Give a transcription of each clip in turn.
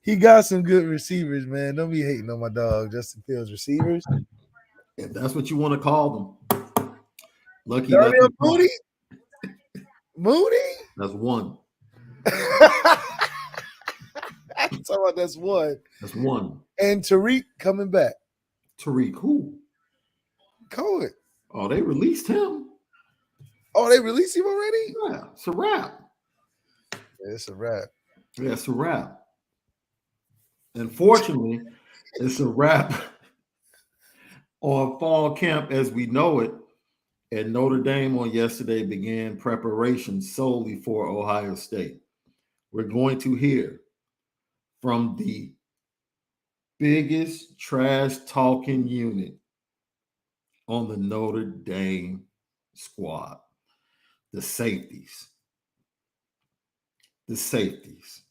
He got some good receivers, man. Don't be hating on my dog, Justin Fields receivers. If that's what you want to call them. Lucky Darnell Lefty. Mooney? Mooney? That's one. I'm talking about that's one. That's one. And Tariq coming back. Tariq, who? Cohen. Oh, they released him. Oh, they released him already? Yeah, it's a wrap. Yeah, it's a wrap. Yeah, it's a wrap. Unfortunately, it's a wrap on fall camp as we know it. And Notre Dame on yesterday began preparation solely for Ohio State. We're going to hear from the biggest trash talking unit on the Notre Dame squad, the safeties. The safeties.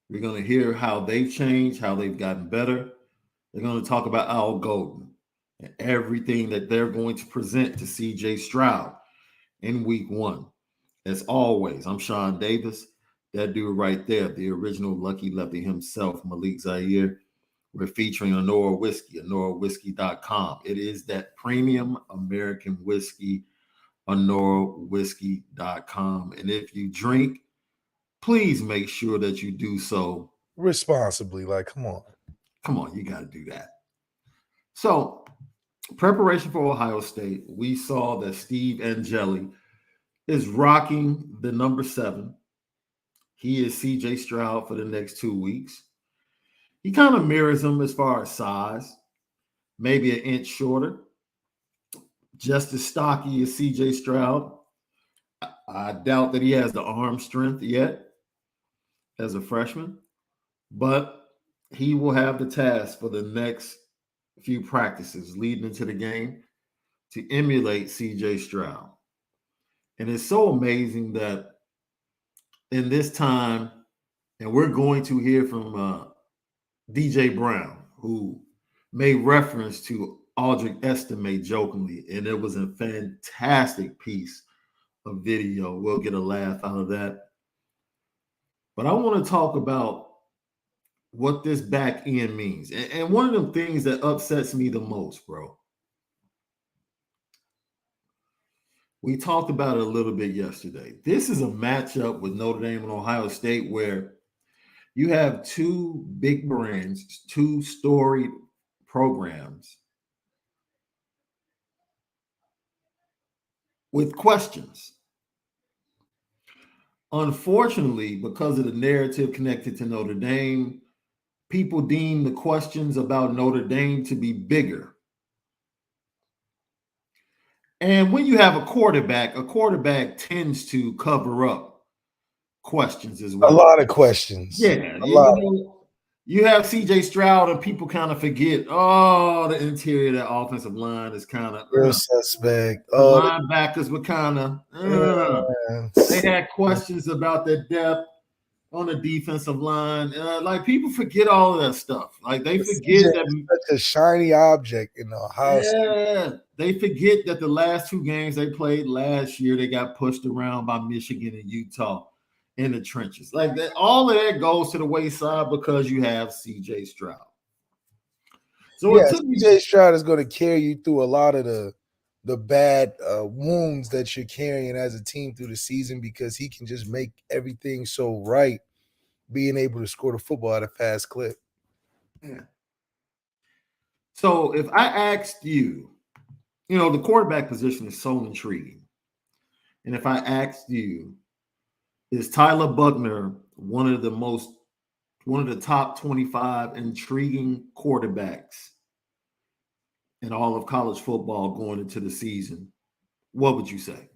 We're going to hear how they've changed, how they've gotten better. They're going to talk about Al Golden and everything that they're going to present to CJ Stroud in week one. As always, I'm Shaun Davis. That dude right there, the original Lucky Lefty himself, Malik Zaire. We're featuring Onora Whisky, OnoraWhisky.com. It is that premium American whiskey, OnoraWhisky.com. And if you drink, please make sure that you do so responsibly. Like, come on. Come on, you got to do that. So, preparation for Ohio State, we saw that Steve Angeli is rocking the number 7. He is CJ Stroud for the next 2 weeks. He kind of mirrors him as far as size, maybe an inch shorter. Just as stocky as CJ Stroud. I doubt that he has the arm strength yet as a freshman, but he will have the task for the next few practices leading into the game to emulate CJ Stroud. And it's so amazing that in this time, and we're going to hear from DJ Brown, who made reference to Aldrich Estimate jokingly, and it was a fantastic piece of video. We'll get a laugh out of that. But I want to talk about what this back end means. And one of the things that upsets me the most, bro, we talked about it a little bit yesterday. This is a matchup with Notre Dame and Ohio State where you have two big brands, two storied programs with questions. Unfortunately, because of the narrative connected to Notre Dame, people deem the questions about Notre Dame to be bigger. And when you have a quarterback tends to cover up questions as well. A lot of questions. Yeah. You have CJ Stroud and people kind of forget, the interior of that offensive line is kind of real suspect. The linebackers were kind of they had questions about their depth on the defensive line. Like people forget all of that stuff. Like they forget that such a shiny object in the house. Yeah, they forget that the last 2 games they played last year, they got pushed around by Michigan and Utah in the trenches. Like that, all of that goes to the wayside because you have CJ Stroud. So CJ Stroud is going to carry you through a lot of the bad wounds that you're carrying as a team through the season because he can just make everything so right, being able to score the football at a fast clip. Yeah. So if I asked you, the quarterback position is so intriguing. And if I asked you, is Tyler Buchner one of the top 25 intriguing quarterbacks in all of college football going into the season, what would you say?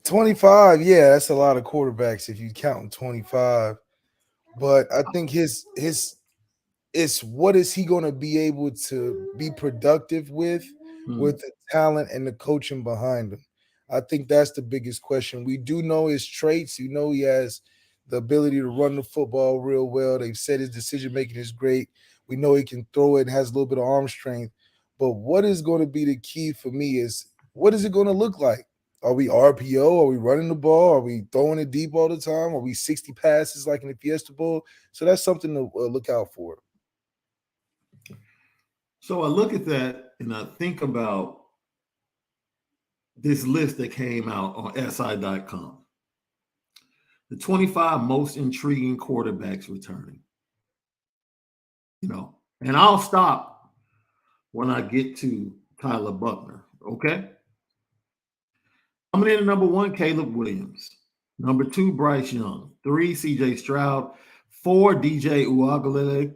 25, yeah, that's a lot of quarterbacks if you count 25. But I think it's what is he going to be able to be productive with the talent and the coaching behind him. I think that's the biggest question. We do know his traits. You know he has the ability to run the football real well. They've said his decision-making is great. We know he can throw it and has a little bit of arm strength. But what is going to be the key for me is what is it going to look like? Are we RPO? Are we running the ball? Are we throwing it deep all the time? Are we 60 passes like in the Fiesta Bowl? So that's something to look out for. So I look at that and I think about this list that came out on SI.com. The 25 most intriguing quarterbacks returning. And I'll stop when I get to Tyler Buchner. Okay. Coming in at number 1, Caleb Williams. Number 2, Bryce Young. 3, CJ Stroud. 4, DJ Uiagalelei.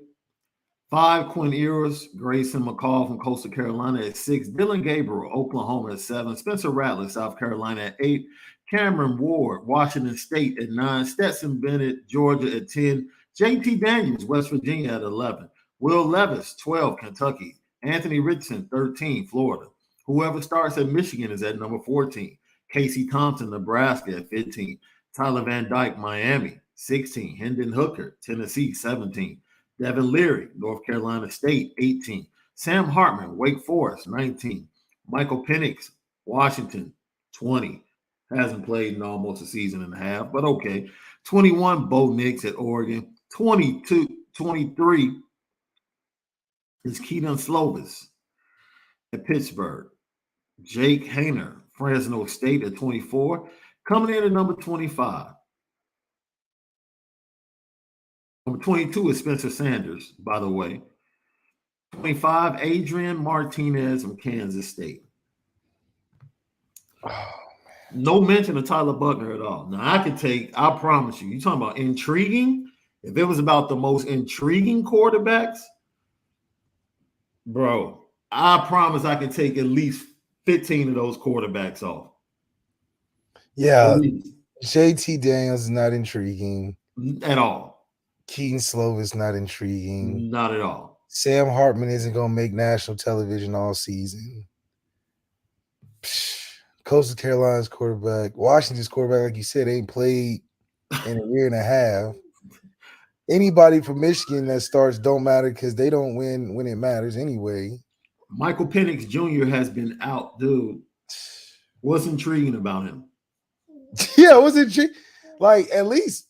5, Quinn Ewers, Grayson McCall from Coastal Carolina at 6, Dylan Gabriel, Oklahoma at 7, Spencer Rattler, South Carolina at 8, Cameron Ward, Washington State at 9, Stetson Bennett, Georgia at 10, JT Daniels, West Virginia at 11, Will Levis, 12, Kentucky, Anthony Richardson, 13, Florida. Whoever starts at Michigan is at number 14, Casey Thompson, Nebraska at 15, Tyler Van Dyke, Miami, 16, Hendon Hooker, Tennessee, 17, Devin Leary, North Carolina State, 18. Sam Hartman, Wake Forest, 19. Michael Penix, Washington, 20. Hasn't played in almost a season and a half, but okay. 21, Bo Nix at Oregon. 23 is Keaton Slovis at Pittsburgh. Jake Haener, Fresno State at 24. Coming in at number 25. Number 22 is Spencer Sanders, by the way. 25, Adrian Martinez from Kansas State. Oh, no mention of Tyler Buchner at all. Now, I promise you talking about intriguing. If it was about the most intriguing quarterbacks, bro, I promise I can take at least 15 of those quarterbacks off. Yeah, JT Daniels is not intriguing. At all. Keaton Slovis is not intriguing. Not at all. Sam Hartman isn't going to make national television all season. Coastal Carolina's quarterback, Washington's quarterback, like you said, ain't played in a year and a half. Anybody from Michigan that starts don't matter because they don't win when it matters anyway. Michael Penix Jr. has been out, dude. What's intriguing about him? Yeah, what's intriguing? Like, at least,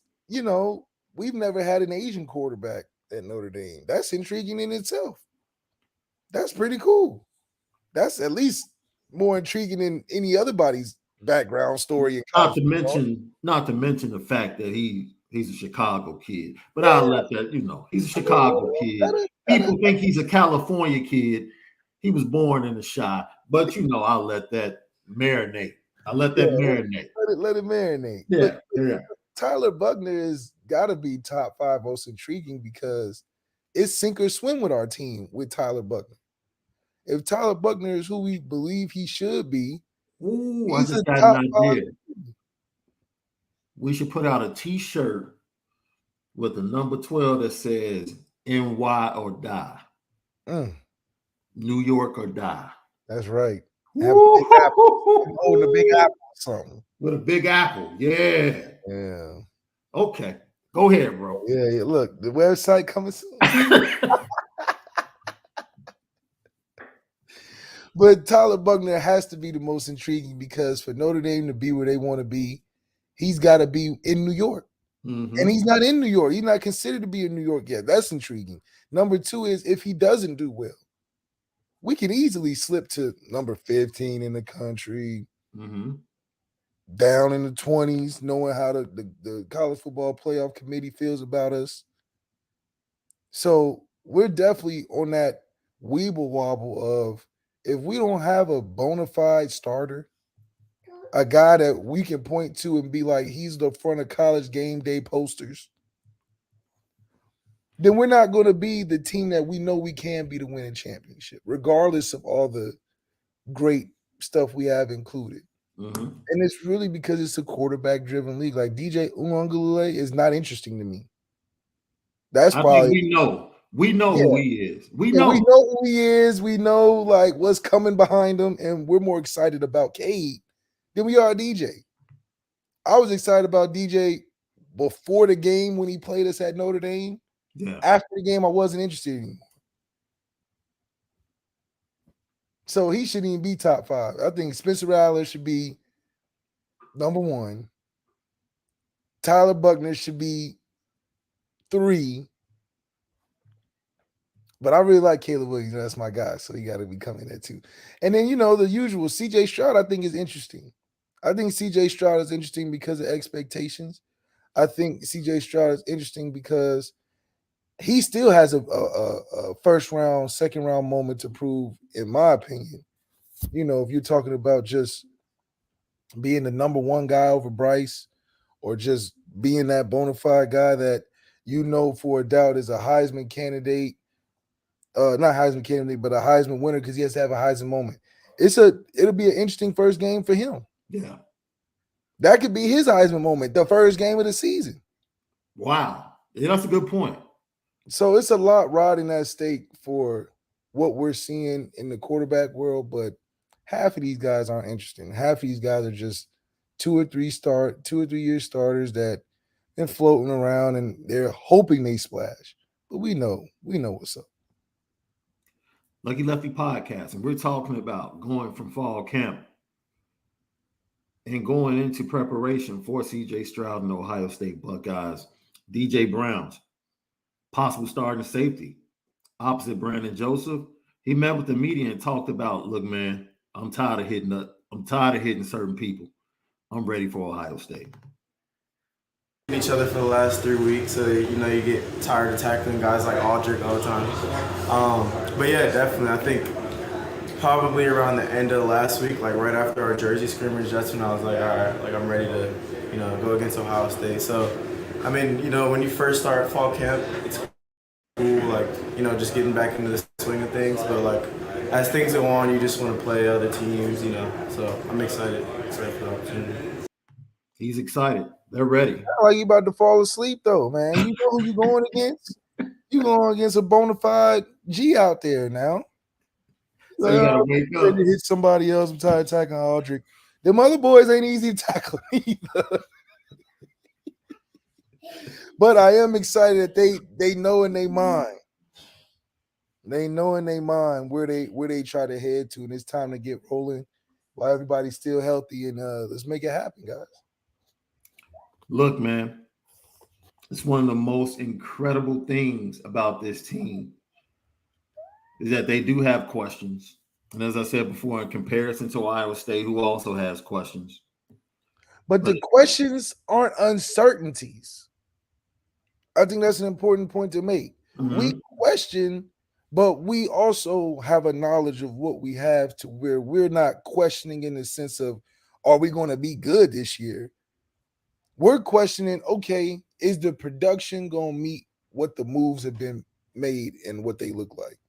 we've never had an Asian quarterback at Notre Dame. That's intriguing in itself. That's pretty cool. That's at least more intriguing than any other body's background story. Not to mention the fact that he's a Chicago kid. But I'll let that, he's a Chicago kid. People think he's a California kid. He was born in the Chi. But, I'll let that marinate. Let it marinate. Yeah, but Tyler Buchner has got to be top 5 most intriguing because it's sink or swim with our team with Tyler Buchner. If Tyler Buchner is who we believe he should be, I just got an idea. We should put out a T-shirt with the number 12 that says NY or die. New York or die. That's right. Have a big apple. Holding a big apple or something. With a big apple. Yeah. Yeah. Okay. Go ahead, bro. Yeah. Look, the website coming soon. But Tyler Buchner has to be the most intriguing because for Notre Dame to be where they want to be, he's got to be in New York. Mm-hmm. And he's not in New York. He's not considered to be in New York yet. That's intriguing. Number 2 is if he doesn't do well, we can easily slip to number 15 in the country, down in the 20s, knowing how the college football playoff committee feels about us. So we're definitely on that weeble wobble of if we don't have a bona fide starter, a guy that we can point to and be like, he's the front of college game day posters, then we're not going to be the team that we know we can be to win a championship, regardless of all the great stuff we have included. And it's really because it's a quarterback-driven league. Like DJ Uiagalelei is not interesting to me. That's probably we know who he is. We know who he is. We know like what's coming behind him, and we're more excited about Cade than we are DJ. I was excited about DJ before the game when he played us at Notre Dame. Yeah. After the game, I wasn't interested anymore. So he shouldn't even be top 5. I think Spencer Rattler should be number one. Tyler Buchner should be 3. But I really like Caleb Williams. That's my guy, so he got to be coming there too. And then the usual CJ Stroud. I think is interesting. I think CJ Stroud is interesting because of expectations. I think CJ Stroud is interesting because he still has a first round, second round moment to prove, in my opinion. If you're talking about just being the number one guy over Bryce, or just being that bona fide guy that for a doubt is a Heisman candidate, not Heisman candidate, but a Heisman winner because he has to have a Heisman moment. It'll be an interesting first game for him. Yeah. That could be his Heisman moment, the first game of the season. Wow. Yeah, that's a good point. So it's a lot riding at stake for what we're seeing in the quarterback world, but half of these guys aren't interesting. Half of these guys are just 2 or 3 year starters that been floating around and they're hoping they splash. But we know what's up. Lucky Lefty podcast, and we're talking about going from fall camp and going into preparation for CJ Stroud and Ohio State Buckeyes. DJ Brown's possible starting safety opposite Brandon Joseph. He met with the media and talked about, look, man, I'm tired of hitting certain people. I'm ready for Ohio State. Each other for the last 3 weeks, so you get tired of tackling guys like Aldrich all the time. But yeah, definitely, I think probably around the end of last week, like right after our Jersey scrimmage, that's when I was like, all right, like I'm ready to go against Ohio State. So I mean, when you first start fall camp, it's cool, like just getting back into the swing of things. But like as things go on, you just want to play other teams, So I'm excited for the opportunity. He's excited. They're ready. Like you about to fall asleep though, man. You know who you going against? You going against a bona fide G out there now. So you gotta wake up. To hit somebody else. I'm tired of tackling Aldrich. Them other boys ain't easy to tackle either. But I am excited that they know in their mind. They know in their mind where they try to head to, and it's time to get rolling while everybody's still healthy, and let's make it happen, guys. Look, man, it's one of the most incredible things about this team is that they do have questions. And as I said before, in comparison to Iowa State, who also has questions. But the questions aren't uncertainties. I think that's an important point to make. Mm-hmm. We question, but we also have a knowledge of what we have to where we're not questioning in the sense of, are we going to be good this year? We're questioning, okay, is the production going to meet what the moves have been made and what they look like?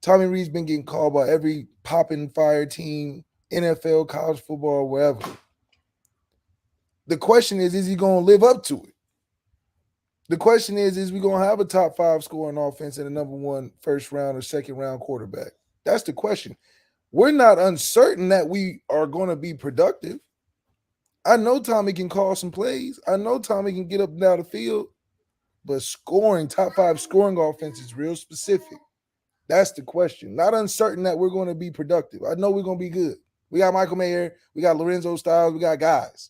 Tommy Rees been getting called by every popping fire team, NFL, college football, wherever. The question is he going to live up to it? The question is we going to have a top 5 scoring offense and a number 1 first round or second round quarterback? That's the question. We're not uncertain that we are going to be productive. I know Tommy can call some plays. I know Tommy can get up and down the field, but scoring, top 5 scoring offense is real specific. That's the question. Not uncertain that we're going to be productive. I know we're going to be good. We got Michael Mayer. We got Lorenzo Styles. We got guys.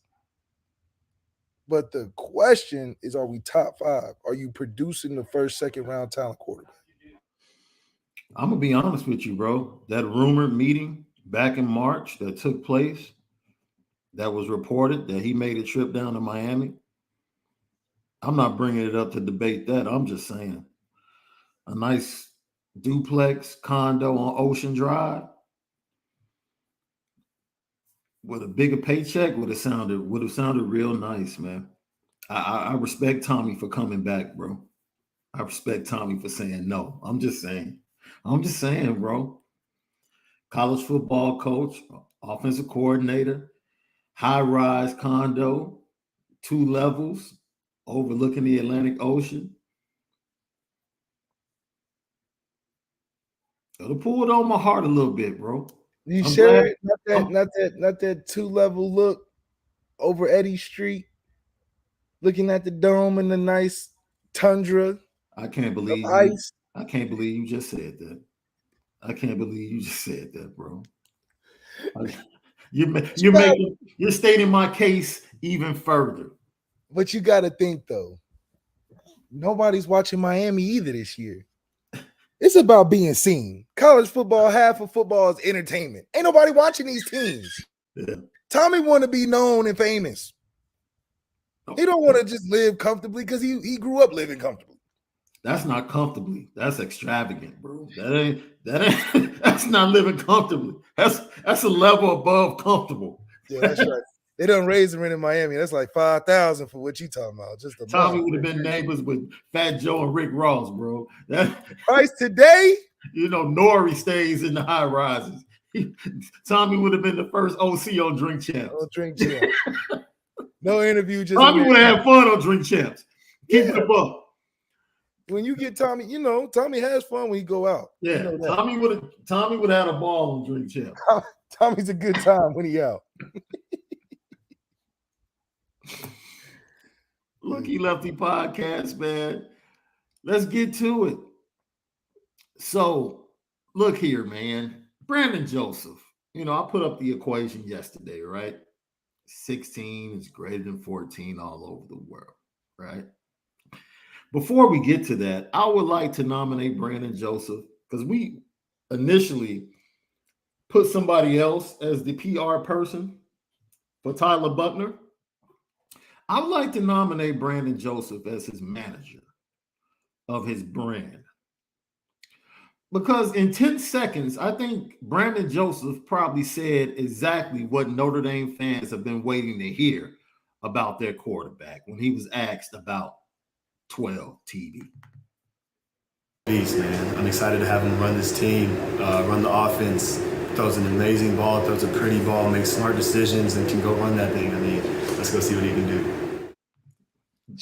But the question is, are we top 5? Are you producing the first, second round talent quarterback? I'm going to be honest with you, bro. That rumored meeting back in March that took place, that was reported that he made a trip down to Miami. I'm not bringing it up to debate that. I'm just saying a nice duplex condo on Ocean Drive with a bigger paycheck would have sounded real nice, man. I respect Tommy for coming back, bro. I respect Tommy for saying no. I'm just saying, bro. College football coach, offensive coordinator, high-rise condo, 2 levels, overlooking the Atlantic Ocean. It'll pull it on my heart a little bit, bro. You sure? Not that 2-level look over Eddy Street, looking at the dome and the nice tundra. I can't believe you just said that. I can't believe you just said that, bro. You're stating my case even further. But you got to think though, nobody's watching Miami either this year. It's about being seen. College football, half of football is entertainment. Ain't nobody watching these teams. Yeah. Tommy want to be known and famous. He don't want to just live comfortably because he grew up living comfortably. That's not comfortably. That's extravagant, bro. That's not living comfortably. That's a level above comfortable. Yeah, that's right. They done raised the rent in Miami. That's like 5,000 for what you talking about. Just a Tommy would have been neighbors with Fat Joe and Rick Ross, bro. Price today? Nori stays in the high rises. Tommy would have been the first OC on Drink Champs. On Drink Champs. No interview. Just Tommy would have had fun on Drink Champs. Keep it up. When you get Tommy, Tommy has fun when he go out. Yeah, Tommy would have had a ball on Drink Champs. Tommy's a good time when he out. Looky Lefty podcast, man. Let's get to it. So, look here, man. Brandon Joseph. I put up the equation yesterday, right? 16 is greater than 14 all over the world, right? Before we get to that, I would like to nominate Brandon Joseph because we initially put somebody else as the PR person for Tyler Buchner. I would like to nominate Brandon Joseph as his manager of his brand. Because in 10 seconds, I think Brandon Joseph probably said exactly what Notre Dame fans have been waiting to hear about their quarterback when he was asked about 12 TD. Beast, man. I'm excited to have him run this team, run the offense. Throws an amazing ball, throws a pretty ball, makes smart decisions, and can go run that thing. I mean, let's go see what he can do.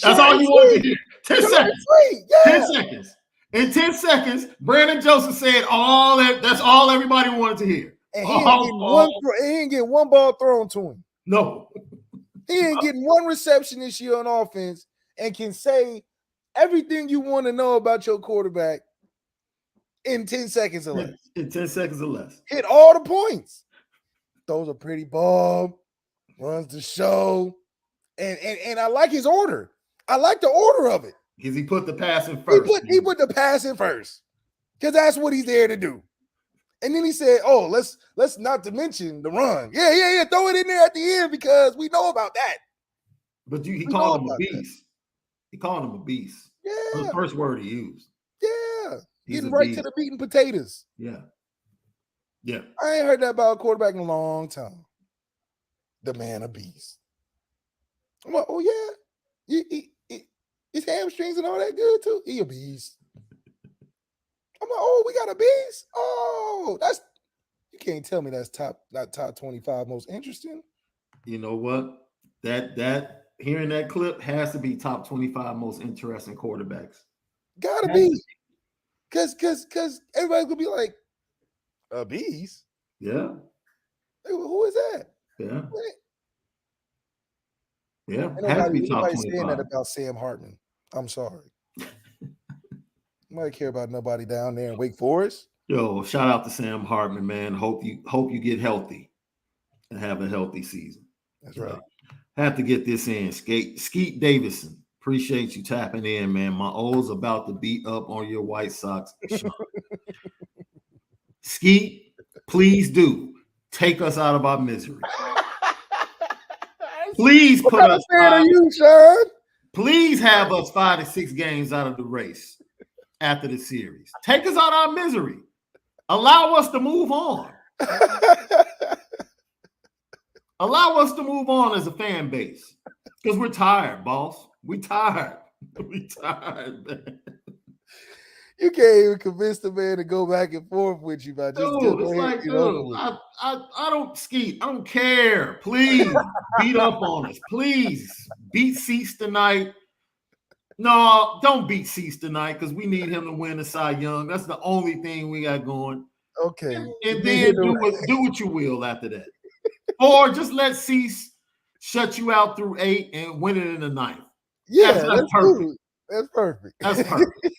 That's all you want to hear. 10 seconds. 10 seconds. In 10 seconds, Brandon Joseph said all that. That's all everybody wanted to hear. And he ain't getting one ball thrown to him. No. He ain't getting one reception this year on offense and can say everything you want to know about your quarterback in 10 seconds or less. In 10 seconds or less. Hit all the points. Throws a pretty ball, runs the show. And I like his order. I like the order of it. Because he put the pass in first. He put the pass in first. Because that's what he's there to do. And then he said, "Oh, let's not to mention the run. Yeah. Throw it in there at the end because we know about that." But he called him a beast. He called him a beast. Yeah. That was the first word he used. Yeah. He's getting right to the meat and potatoes. Yeah. I ain't heard that about a quarterback in a long time. The man a beast. I'm like, oh yeah. His hamstrings and all that good too. He a beast. I'm like, oh, we got a beast. Oh, you can't tell me that's not top 25 most interesting. You know what? That hearing that clip has to be top 25 most interesting quarterbacks. Gotta be. Cause everybody's gonna be like, a beast? Yeah. Like, who is that? Yeah. What? Yeah. Has to be top 25. Saying that about Sam Hartman. I'm sorry. Nobody care about nobody down there in Wake Forest. Yo, shout out to Sam Hartman, man. Hope you get healthy and have a healthy season. That's right. Have to get this in. Skeet Davison. Appreciate you tapping in, man. My O's about to beat up on your White Sox. Skeet, please do take us out of our misery. Please put us. Are you, Shaun? Please have us 5 to 6 games out of the race after the series. Take us out of our misery. Allow us to move on. Allow us to move on as a fan base. Because we're tired, boss. We tired. We tired, man. You can't even convince the man to go back and forth with you, man. I don't Skeet. I don't care. Please beat up on us. Please beat Cease tonight. No, don't beat Cease tonight because we need him to win the Cy Young. That's the only thing we got going. Okay. And then do what you will after that. Or just let Cease shut you out through 8 and win it in the 9th. Yeah, that's perfect. That's perfect. That's perfect.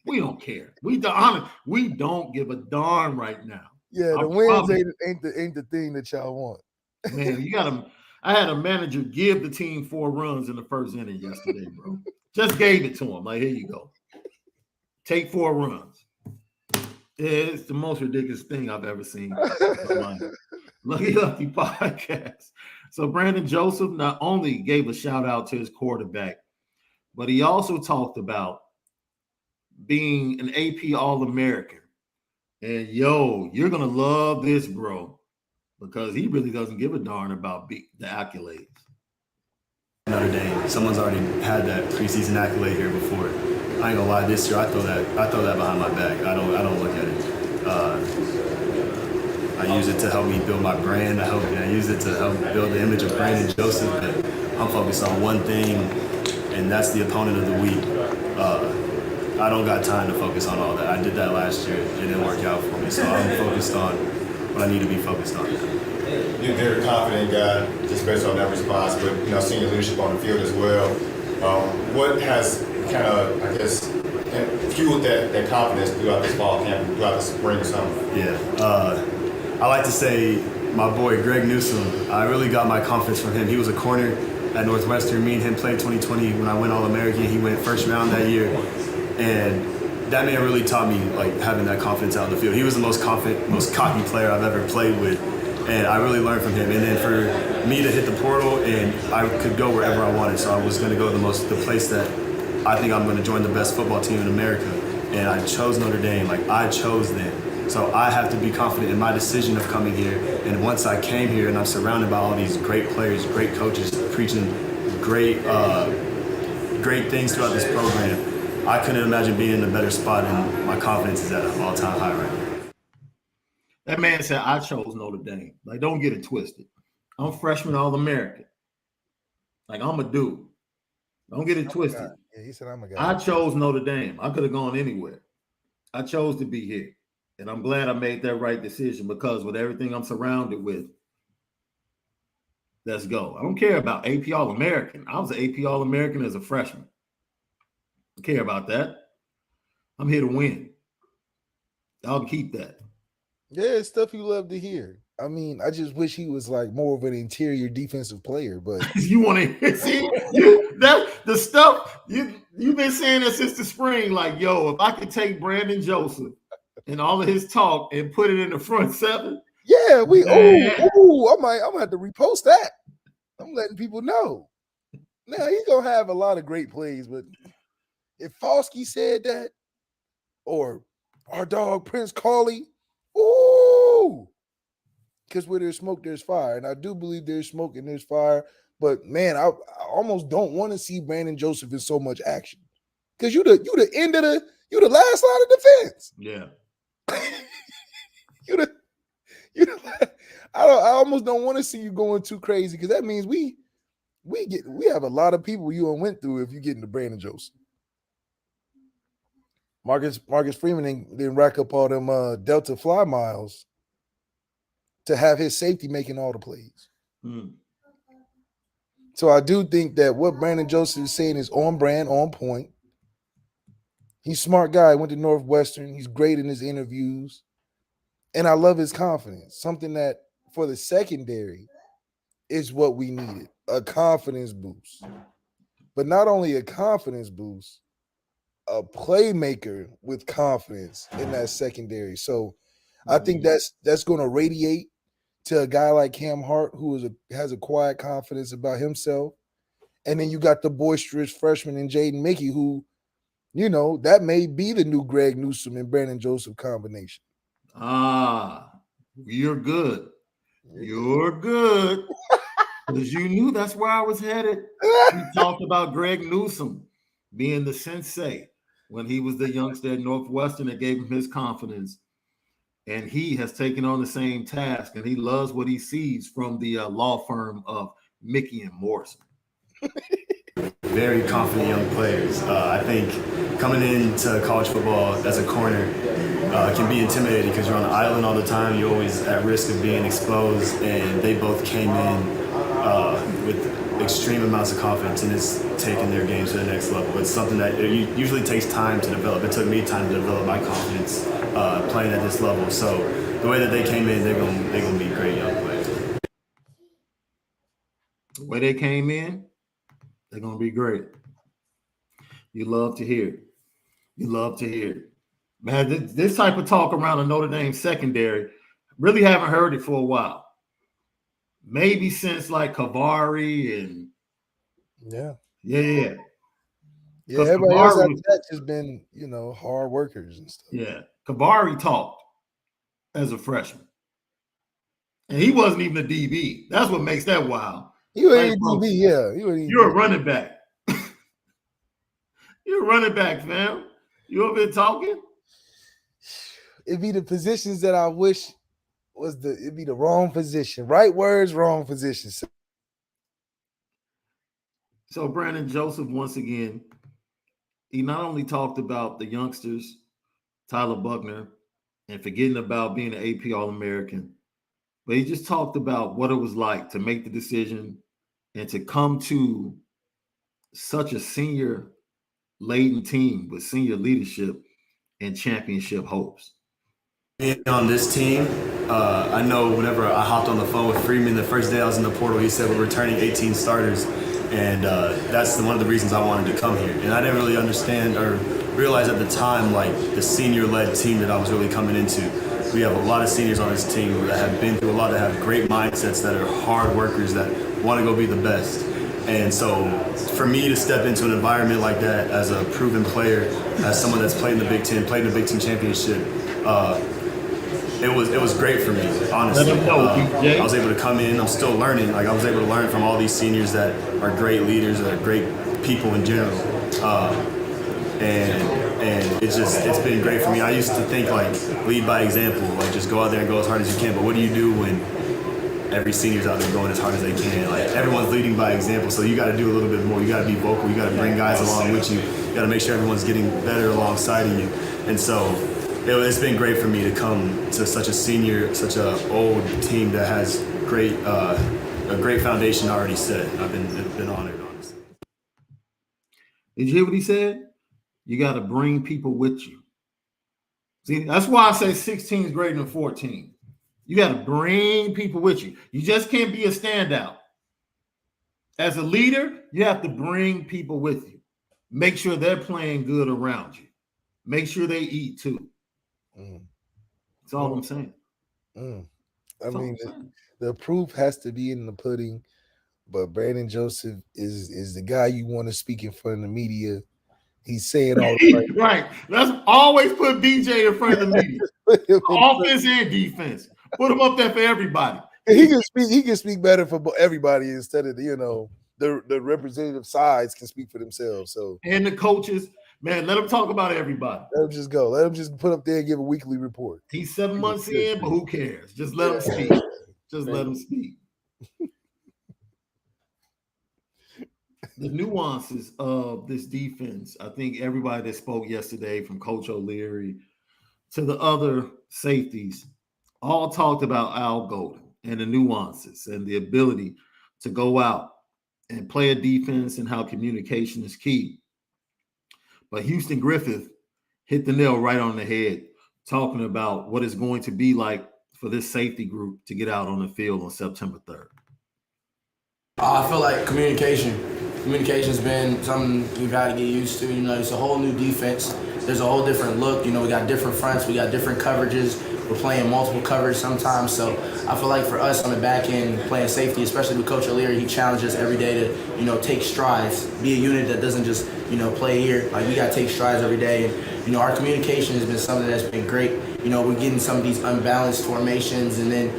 We don't care. We don't give a darn right now. Yeah, the wins ain't the thing that y'all want. Man, you got to. I had a manager give the team 4 runs in the first inning yesterday, bro. Just gave it to him. Like, here you go. Take 4 runs. It's the most ridiculous thing I've ever seen in my life. Lucky Lefty podcast. So Brandon Joseph not only gave a shout out to his quarterback, but he also talked about being an AP All-American. And you're going to love this, bro, because he really doesn't give a darn about the accolades. Notre Dame. Someone's already had that preseason accolade here before. I ain't gonna lie. This year, I throw that behind my back. I don't look at it. I use it to help me build my brand. I use it to help build the image of Brandon Joseph. But I'm focused on one thing, and that's the opponent of the week. I don't got time to focus on all that. I did that last year. It didn't work out for me, so I'm focused on what I need to be focused on. You're a very confident guy, just based on that response, but seeing your leadership on the field as well. What has kind of, I guess, fueled that confidence throughout this fall camp, throughout the spring or something? Yeah, I like to say my boy Greg Newsome. I really got my confidence from him. He was a corner at Northwestern. Me and him played 2020 when I went All-American. He went first round that year, and that man really taught me like having that confidence out in the field. He was the most confident, most cocky player I've ever played with. And I really learned from him. And then for me to hit the portal, and I could go wherever I wanted. So I was going to go to the place that I think I'm going to join the best football team in America. And I chose Notre Dame. Like, I chose them. So I have to be confident in my decision of coming here. And once I came here and I'm surrounded by all these great players, great coaches, preaching great things throughout this program, I couldn't imagine being in a better spot, and my confidence is at an all-time high right now. That man said, I chose Notre Dame. Like, don't get it twisted. I'm freshman All-American. Like, I'm a dude. Don't get it twisted. Yeah, he said I'm a guy. I chose Notre Dame. I could have gone anywhere. I chose to be here. And I'm glad I made that right decision, because with everything I'm surrounded with, let's go. I don't care about AP All-American. I was an AP All-American as a freshman. I don't care about that. I'm here to win. I'll keep that. Yeah, it's stuff you love to hear. I mean, I just wish he was like more of an interior defensive player, but you want to see the stuff you've been saying that since the spring. Like, yo, if I could take Brandon Joseph and all of his talk and put it in the front 7. Yeah, I'm gonna have to repost that. I'm letting people know. Now he's gonna have a lot of great plays, but if Foskey said that, or our dog Prince Cauley, ooh, because where there's smoke, there's fire, and I do believe there's smoke and there's fire. But man, I almost don't want to see Brandon Joseph in so much action, because you the last line of defense. Yeah. I almost don't want to see you going too crazy, because that means we have a lot of people you went through if you get into Brandon Joseph. Marcus Freeman didn't rack up all them Delta fly miles to have his safety making all the plays. So I do think that what Brandon Joseph is saying is on brand, on point. He's a smart guy. Went to Northwestern. He's great in his interviews. And I love his confidence. Something that for the secondary is what we needed. A confidence boost. But not only a confidence boost, a playmaker with confidence in that secondary. So I think that's going to radiate to a guy like Cam Hart, who has a quiet confidence about himself. And then you got the boisterous freshman in Jaden Mickey, who, that may be the new Greg Newsome and Brandon Joseph combination. You're good. You're good. Because you knew that's where I was headed. We talked about Greg Newsome being the sensei when he was the youngster at Northwestern that gave him his confidence. And he has taken on the same task, and he loves what he sees from the law firm of Mickey and Morrison. Very confident young players. I think coming into college football as a corner can be intimidating, because you're on the island all the time. You're always at risk of being exposed, and they both came in with extreme amounts of confidence, and it's taken their game to the next level. It's something that usually takes time to develop. It took me time to develop my confidence playing at this level. So the way that they came in, they're gonna be great young players. the way they came in, they're going to be great. You love to hear it. You love to hear it. Man, this type of talk around the Notre Dame secondary, really haven't heard it for a while. Maybe since like Kavari and yeah. Everybody else after that just been, hard workers and stuff. Yeah, Kavari talked as a freshman, and he wasn't even a DB. That's what makes that wild. You ain't DB, yeah. You're a running back. You're a running back, fam. You over there talking? It'd be the positions that I wish it'd be the wrong position. Right words, wrong position. So Brandon Joseph, once again, he not only talked about the youngsters, Tyler Buchner, and forgetting about being an AP All-American, but he just talked about what it was like to make the decision and to come to such a senior-laden team with senior leadership and championship hopes. Being on this team, I know whenever I hopped on the phone with Freeman the first day I was in the portal, he said we're returning 18 starters, and that's one of the reasons I wanted to come here. And I didn't really understand or realize at the time, like, the senior-led team that I was really coming into. We have a lot of seniors on this team that have been through a lot, that have great mindsets, that are hard workers, that want to go be the best. And so for me to step into an environment like that as a proven player, as someone that's played in the Big Ten, played in the Big Ten championship, it was great for me, honestly. I was able to come in. I'm still learning. Like, I was able to learn from all these seniors that are great leaders, that are great people in general. And it's been great for me. I used to think, like, lead by example, like, just go out there and go as hard as you can. But what do you do when every senior's out there going as hard as they can? Like, everyone's leading by example, so you got to do a little bit more. You got to be vocal. You got to bring guys along with you. You got to make sure everyone's getting better alongside of you. And so it's been great for me to come to such a old team that has a great foundation already set. I've been honored, honestly. Did you hear what he said? You got to bring people with you. See, that's why I say 16 is greater than 14. You got to bring people with you. You just can't be a standout. As a leader, you have to bring people with you. Make sure they're playing good around you. Make sure they eat too. That's all I'm saying. I mean, the proof has to be in the pudding, but Brandon Joseph is the guy you want to speak in front of the media. He's saying all the right. Let's always put BJ in front of the media. Offense and defense. Put him up there for everybody. He can speak better for everybody instead of the representative sides can speak for themselves. So, and the coaches, man, let them talk about everybody. Let them just go. Let them just put up there and give a weekly report. He's 7 months in, but who cares? Just let him speak. Just let him speak. The nuances of this defense, I think everybody that spoke yesterday, from Coach O'Leary to the other safeties, all talked about Al Golden and the nuances and the ability to go out and play a defense and how communication is key. But Houston Griffith hit the nail right on the head, talking about what it's going to be like for this safety group to get out on the field on September 3rd. I feel like communication's been something we've had to get used to. It's a whole new defense. There's a whole different look. We got different fronts. We got different coverages. We're playing multiple covers sometimes. So I feel like for us on the back end, playing safety, especially with Coach O'Leary, he challenges us every day to, take strides, be a unit that doesn't just, play here. Like, we got to take strides every day. And, our communication has been something that's been great. We're getting some of these unbalanced formations, and then,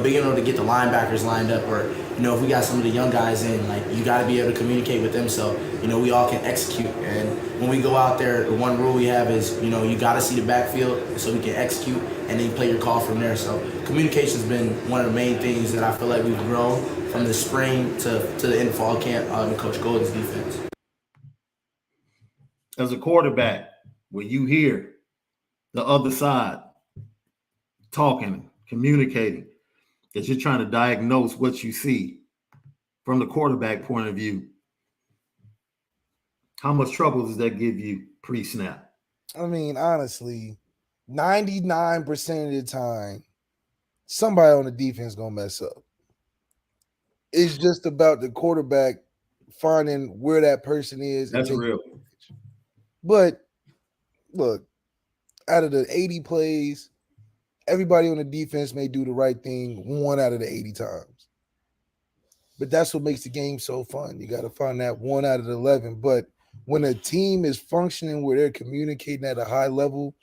being able to get the linebackers lined up, or, if we got some of the young guys in, like, you got to be able to communicate with them so, we all can execute. And when we go out there, the one rule we have is, you got to see the backfield so we can execute, and then you play your call from there. So communication's been one of the main things that I feel like we've grown from the spring to the end of fall camp in Coach Golden's defense. As a quarterback, when you hear the other side talking, communicating, that you're trying to diagnose what you see from the quarterback point of view, how much trouble does that give you pre-snap? I mean, honestly, 99% of the time, somebody on the defense gonna mess up. It's just about the quarterback finding where that person is. That's real. But look, out of the 80 plays, everybody on the defense may do the right thing 1 out of the 80 times. But that's what makes the game so fun. You got to find that 1 out of the 11. But when a team is functioning where they're communicating at a high level,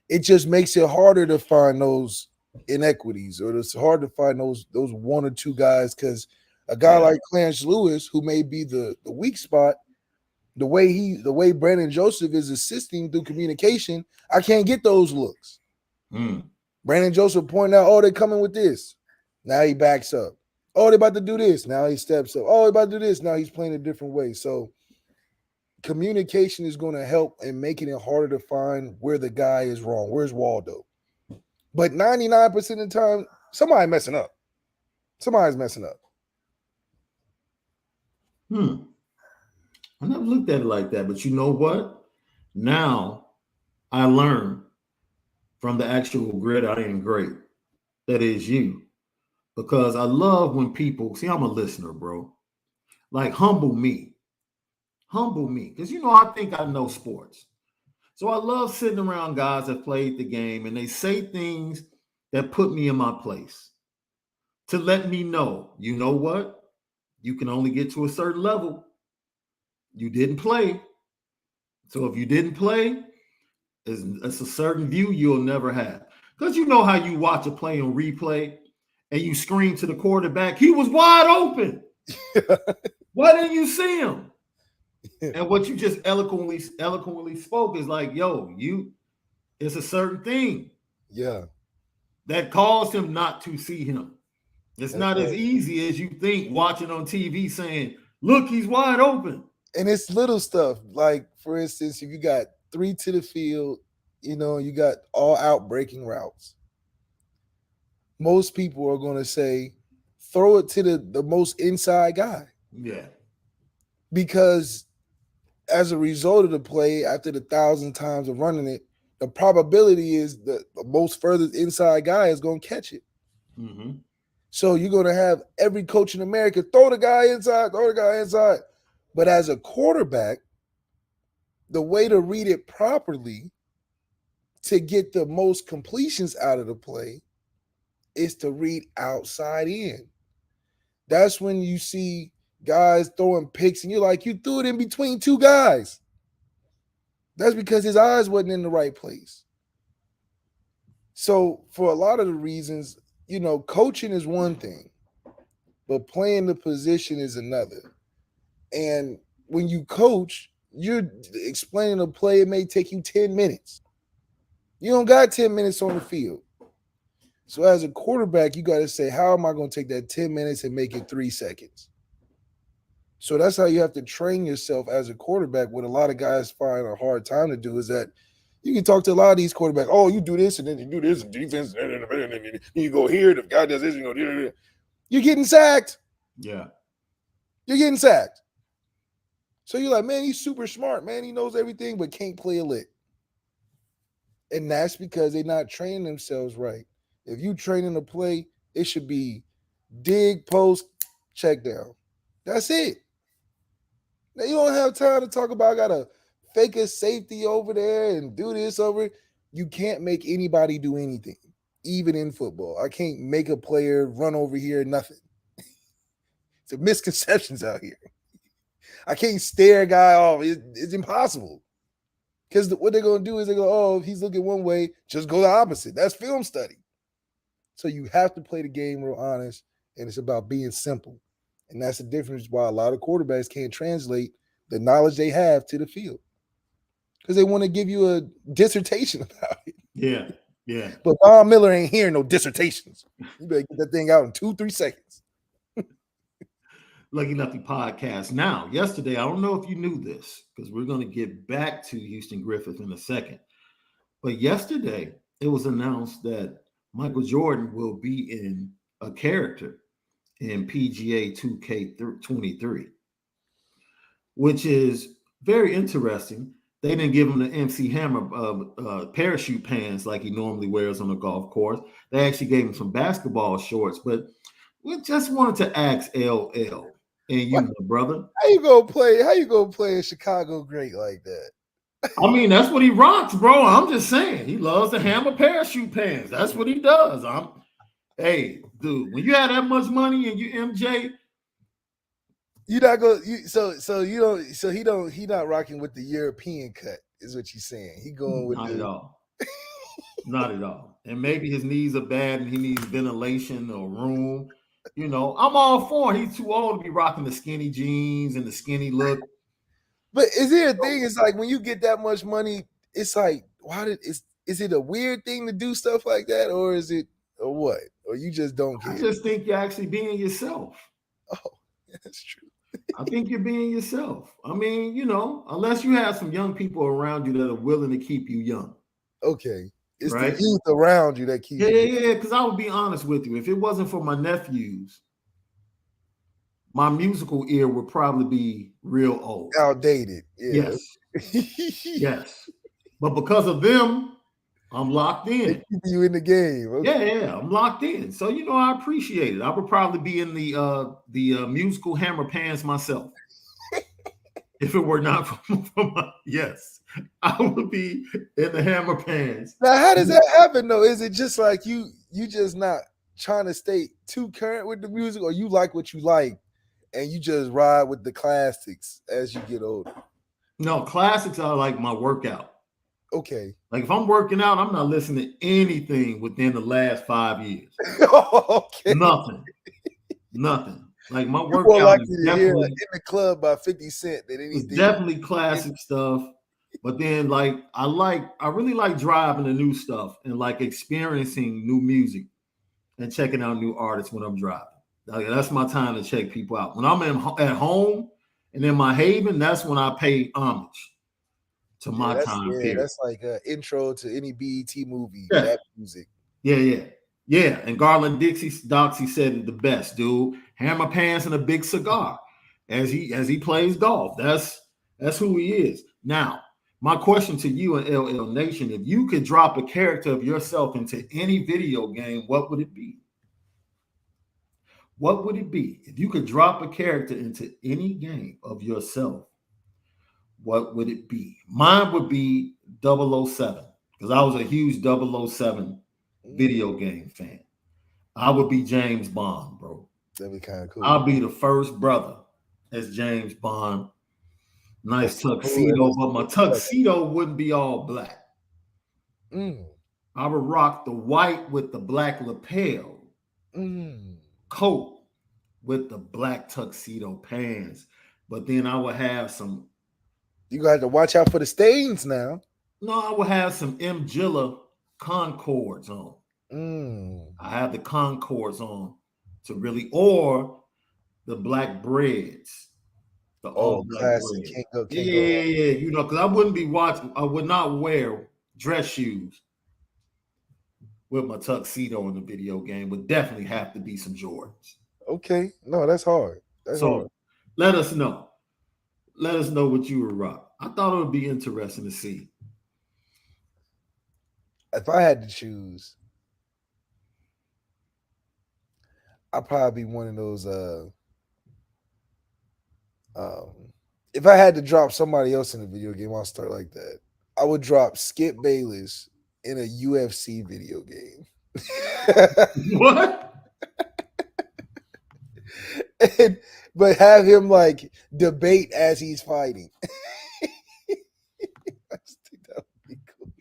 it just makes it harder to find those inequities, or it's hard to find those 1 or 2 guys, because a guy like Clarence Lewis, who may be the weak spot, the way Brandon Joseph is assisting through communication, I can't get those looks. Brandon Joseph pointing out, oh, they're coming with this. Now he backs up. Oh, they're about to do this. Now he steps up. Oh, they're about to do this. Now he's playing a different way. So communication is going to help in making it harder to find where the guy is wrong. Where's Waldo? But 99% of the time, somebody's messing up. Somebody's messing up. I never looked at it like that, but you know what? Now I learn from the actual gridiron great that is you, because I love when people see I'm a listener, bro. Like humble me, because I think I know sports. So I love sitting around guys that played the game and they say things that put me in my place to let me know, you know what? You can only get to a certain level. You didn't play. So if you didn't play, it's a certain view you'll never have. Because you know how you watch a play on replay and you scream to the quarterback, he was wide open. Why didn't you see him? And what you just eloquently spoke is like, yo, it's a certain thing. Yeah. That caused him not to see him. It's not as easy as you think watching on TV saying, look, he's wide open. And it's little stuff. Like, for instance, if you got 3 to the field, you got all out breaking routes. Most people are going to say, throw it to the most inside guy. Yeah. Because as a result of the play, after the 1,000 times of running it, the probability is that the most furthest inside guy is going to catch it. Mm-hmm. So you're going to have every coach in America throw the guy inside. But as a quarterback, the way to read it properly to get the most completions out of the play is to read outside in. That's when you see guys throwing picks and you're like, you threw it in between 2 guys. That's because his eyes wasn't in the right place. So for a lot of the reasons, coaching is one thing, but playing the position is another. And when you coach, you're explaining a play, it may take you 10 minutes. You don't got 10 minutes on the field. So as a quarterback, you got to say, how am I going to take that 10 minutes and make it 3 seconds? So that's how you have to train yourself as a quarterback. What a lot of guys find a hard time to do is that you can talk to a lot of these quarterbacks. Oh, you do this and then you do this and defense, and you go here. The guy does this, you're getting sacked. Yeah. You're getting sacked. So you're like, man, he's super smart, man. He knows everything, but can't play a lick. And that's because they're not training themselves right. If you training a play, it should be dig, post, check down. That's it. Now you don't have time to talk about I gotta fake a safety over there and do this over. You can't make anybody do anything, even in football. I can't make a player run over here, nothing. It's a misconceptions out here. I can't stare a guy off. It's impossible. Because what they're going to do is they go, oh, if he's looking one way, just go the opposite. That's film study. So you have to play the game real honest, and it's about being simple. And that's the difference why a lot of quarterbacks can't translate the knowledge they have to the field. Because they want to give you a dissertation about it. Yeah, yeah. But Von Miller ain't hearing no dissertations. You better get that thing out in 2-3 seconds. Lucky Lefty podcast. Now, yesterday, I don't know if you knew this, because we're going to get back to Houston Griffith in a second. But yesterday, it was announced that Michael Jordan will be in a character in PGA 2K23, which is very interesting. They didn't give him the MC Hammer parachute pants like he normally wears on a golf course. They actually gave him some basketball shorts, but We just wanted to ask LL and you, my brother. How you gonna play? How you gonna play a Chicago great like that? I mean, that's what he rocks, bro. I'm just saying, he loves to hammer parachute pants. That's what he does. Hey, dude, when you have that much money and you MJ, You not gonna he not rocking with the European cut, is what you're saying. He going with not at all. Not at all. And maybe his knees are bad and he needs ventilation or room. You know, I'm all for it. He's too old to be rocking the skinny jeans and the skinny look. But is there a thing? It's like when you get that much money, it's like, is it a weird thing to do stuff like that, or is it, or what? Or you just don't care? I just think you're actually being yourself. Oh, that's true. I think you're being yourself. I mean, you know, unless you have some young people around you that are willing to keep you young. Okay. It's right? the youth around you that keep Yeah. Because I would be honest with you. If it wasn't for my nephews, my musical ear would probably be real old. outdated. Yeah. Yes. But because of them, I'm locked They in. keep you in the game. Okay. Yeah, I'm locked in. So you know, I appreciate it. I would probably be in the musical hammer pants myself. If it were not for my I would be in the hammer pants. Now, how does that happen though? Is it just like you just not trying to stay too current with the music, or you like what you like and you just ride with the classics as you get older? No, classics are like my workout. Okay. Like if I'm working out, I'm not listening to anything within the last 5 years. Okay. Nothing. Like my You're workout more likely is to hear definitely, In the Club by 50 Cent than it's anything. definitely classic stuff. But then like I really like driving the new stuff and like experiencing new music and checking out new artists when I'm driving. Like, that's my time to check people out. When I'm at home and in my haven, that's when I pay homage to my time period. That's like an intro to any BET movie. Yeah. That music. Yeah. And Garland Doxy said it the best, dude. Hammer pants and a big cigar as he plays golf. That's who he is. Now, my question to you and LL Nation: if you could drop a character of yourself into any video game, what would it be? What would it be? If you could drop a character into any game of yourself, what would it be? Mine would be 007 because I was a huge 007 video game fan. I would be James Bond, bro. That'd be kind of cool. I'll be the first brother as James Bond. Nice tuxedo, but my tuxedo wouldn't be all black. I would rock the white with the black lapel coat with the black tuxedo pants. But then I would have some. You got to watch out for the stains now. No, I would have some Mgilla Concords on. I have the Concords on to really, or the black breads. The all black classic. bread. Can't go. Yeah. You know, because I would not wear dress shoes with my tuxedo in the video game. Would definitely have to be some Jordans. Okay. No, that's hard. Hard. Let us know. Let us know what you would rock. I thought it would be interesting to see. If I had to choose, I'd probably be one of those. If I had to drop somebody else in a video game, I'll start like that. I would drop Skip Bayless in a UFC video game. What? But have him like debate as he's fighting. I just think that would be cool.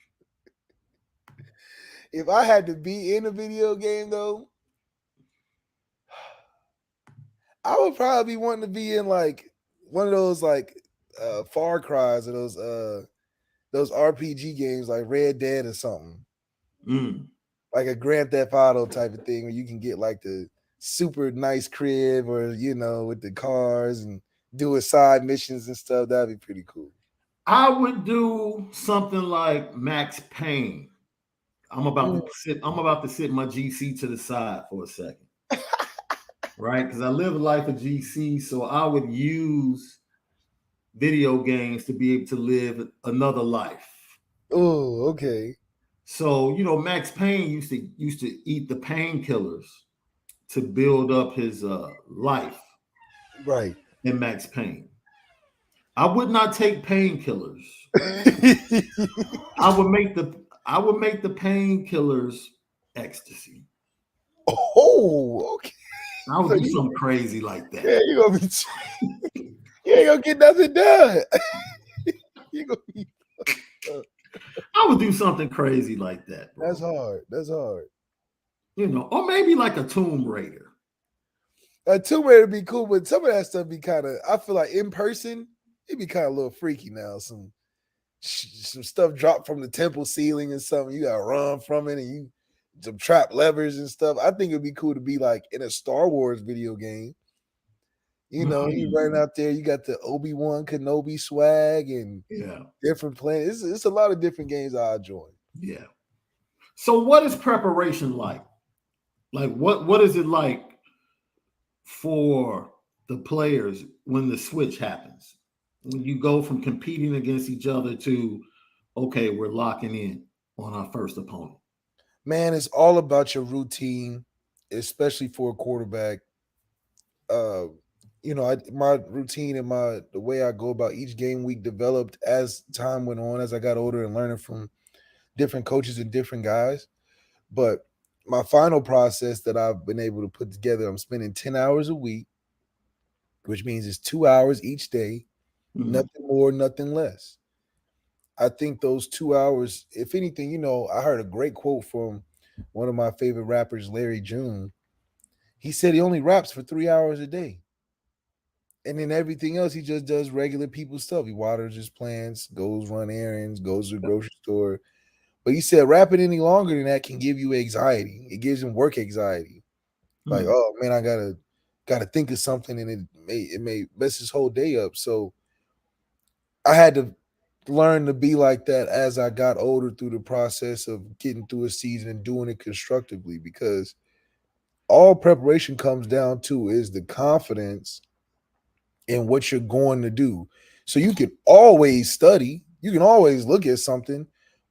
If I had to be in a video game, though, I would probably be wanting to be in like one of those like Far Cries or those RPG games like Red Dead or something. Like a Grand Theft Auto type of thing where you can get like the super nice crib or, you know, with the cars and doing side missions and stuff. That'd be pretty cool. I would do something like Max Payne. I'm about to sit my GC to the side for a second. Right? Because I live a life of GC, so I would use video games to be able to live another life. Oh, okay. So, you know, Max Payne used to eat the painkillers to build up his life Right. in Max Payne. I would not take painkillers. I would make the painkillers ecstasy. Oh, okay. I would So do something crazy like that. Yeah, you gonna be. You ain't gonna get nothing done. You gonna be. I would do something crazy like that, bro. That's hard. That's hard. You know, or maybe like a Tomb Raider. A Tomb Raider would be cool, but some of that stuff be kind of. I feel like in person, it'd be kind of a little freaky now. Some stuff dropped from the temple ceiling and something. You gotta run from it, and you some trap levers and stuff. I think it'd be cool to be like in a Star Wars video game. You know, you running out there, you got the Obi-Wan Kenobi swag and different planets. It's a lot of different games I enjoy. Yeah. So what is preparation like? Like what is it like for the players when the switch happens? When you go from competing against each other to, okay, we're locking in on our first opponent. Man, it's all about your routine, especially for a quarterback. You know, my routine and the way I go about each game week developed as time went on, as I got older and learning from different coaches and different guys. But my final process that I've been able to put together, I'm spending 10 hours a week, which means it's 2 hours each day, nothing more, nothing less. I think those 2 hours, if anything, you know, I heard a great quote from one of my favorite rappers, Larry June. He said he only raps for 3 hours a day. And then everything else, he just does regular people stuff. He waters his plants, goes run errands, goes to the grocery store. But he said rapping any longer than that can give you anxiety. It gives him work anxiety. Like, oh man, I gotta think of something, and it may mess his whole day up. So I had to learn to be like that as I got older through the process of getting through a season and doing it constructively, because all preparation comes down to is the confidence in what you're going to do. So you can always study, you can always look at something,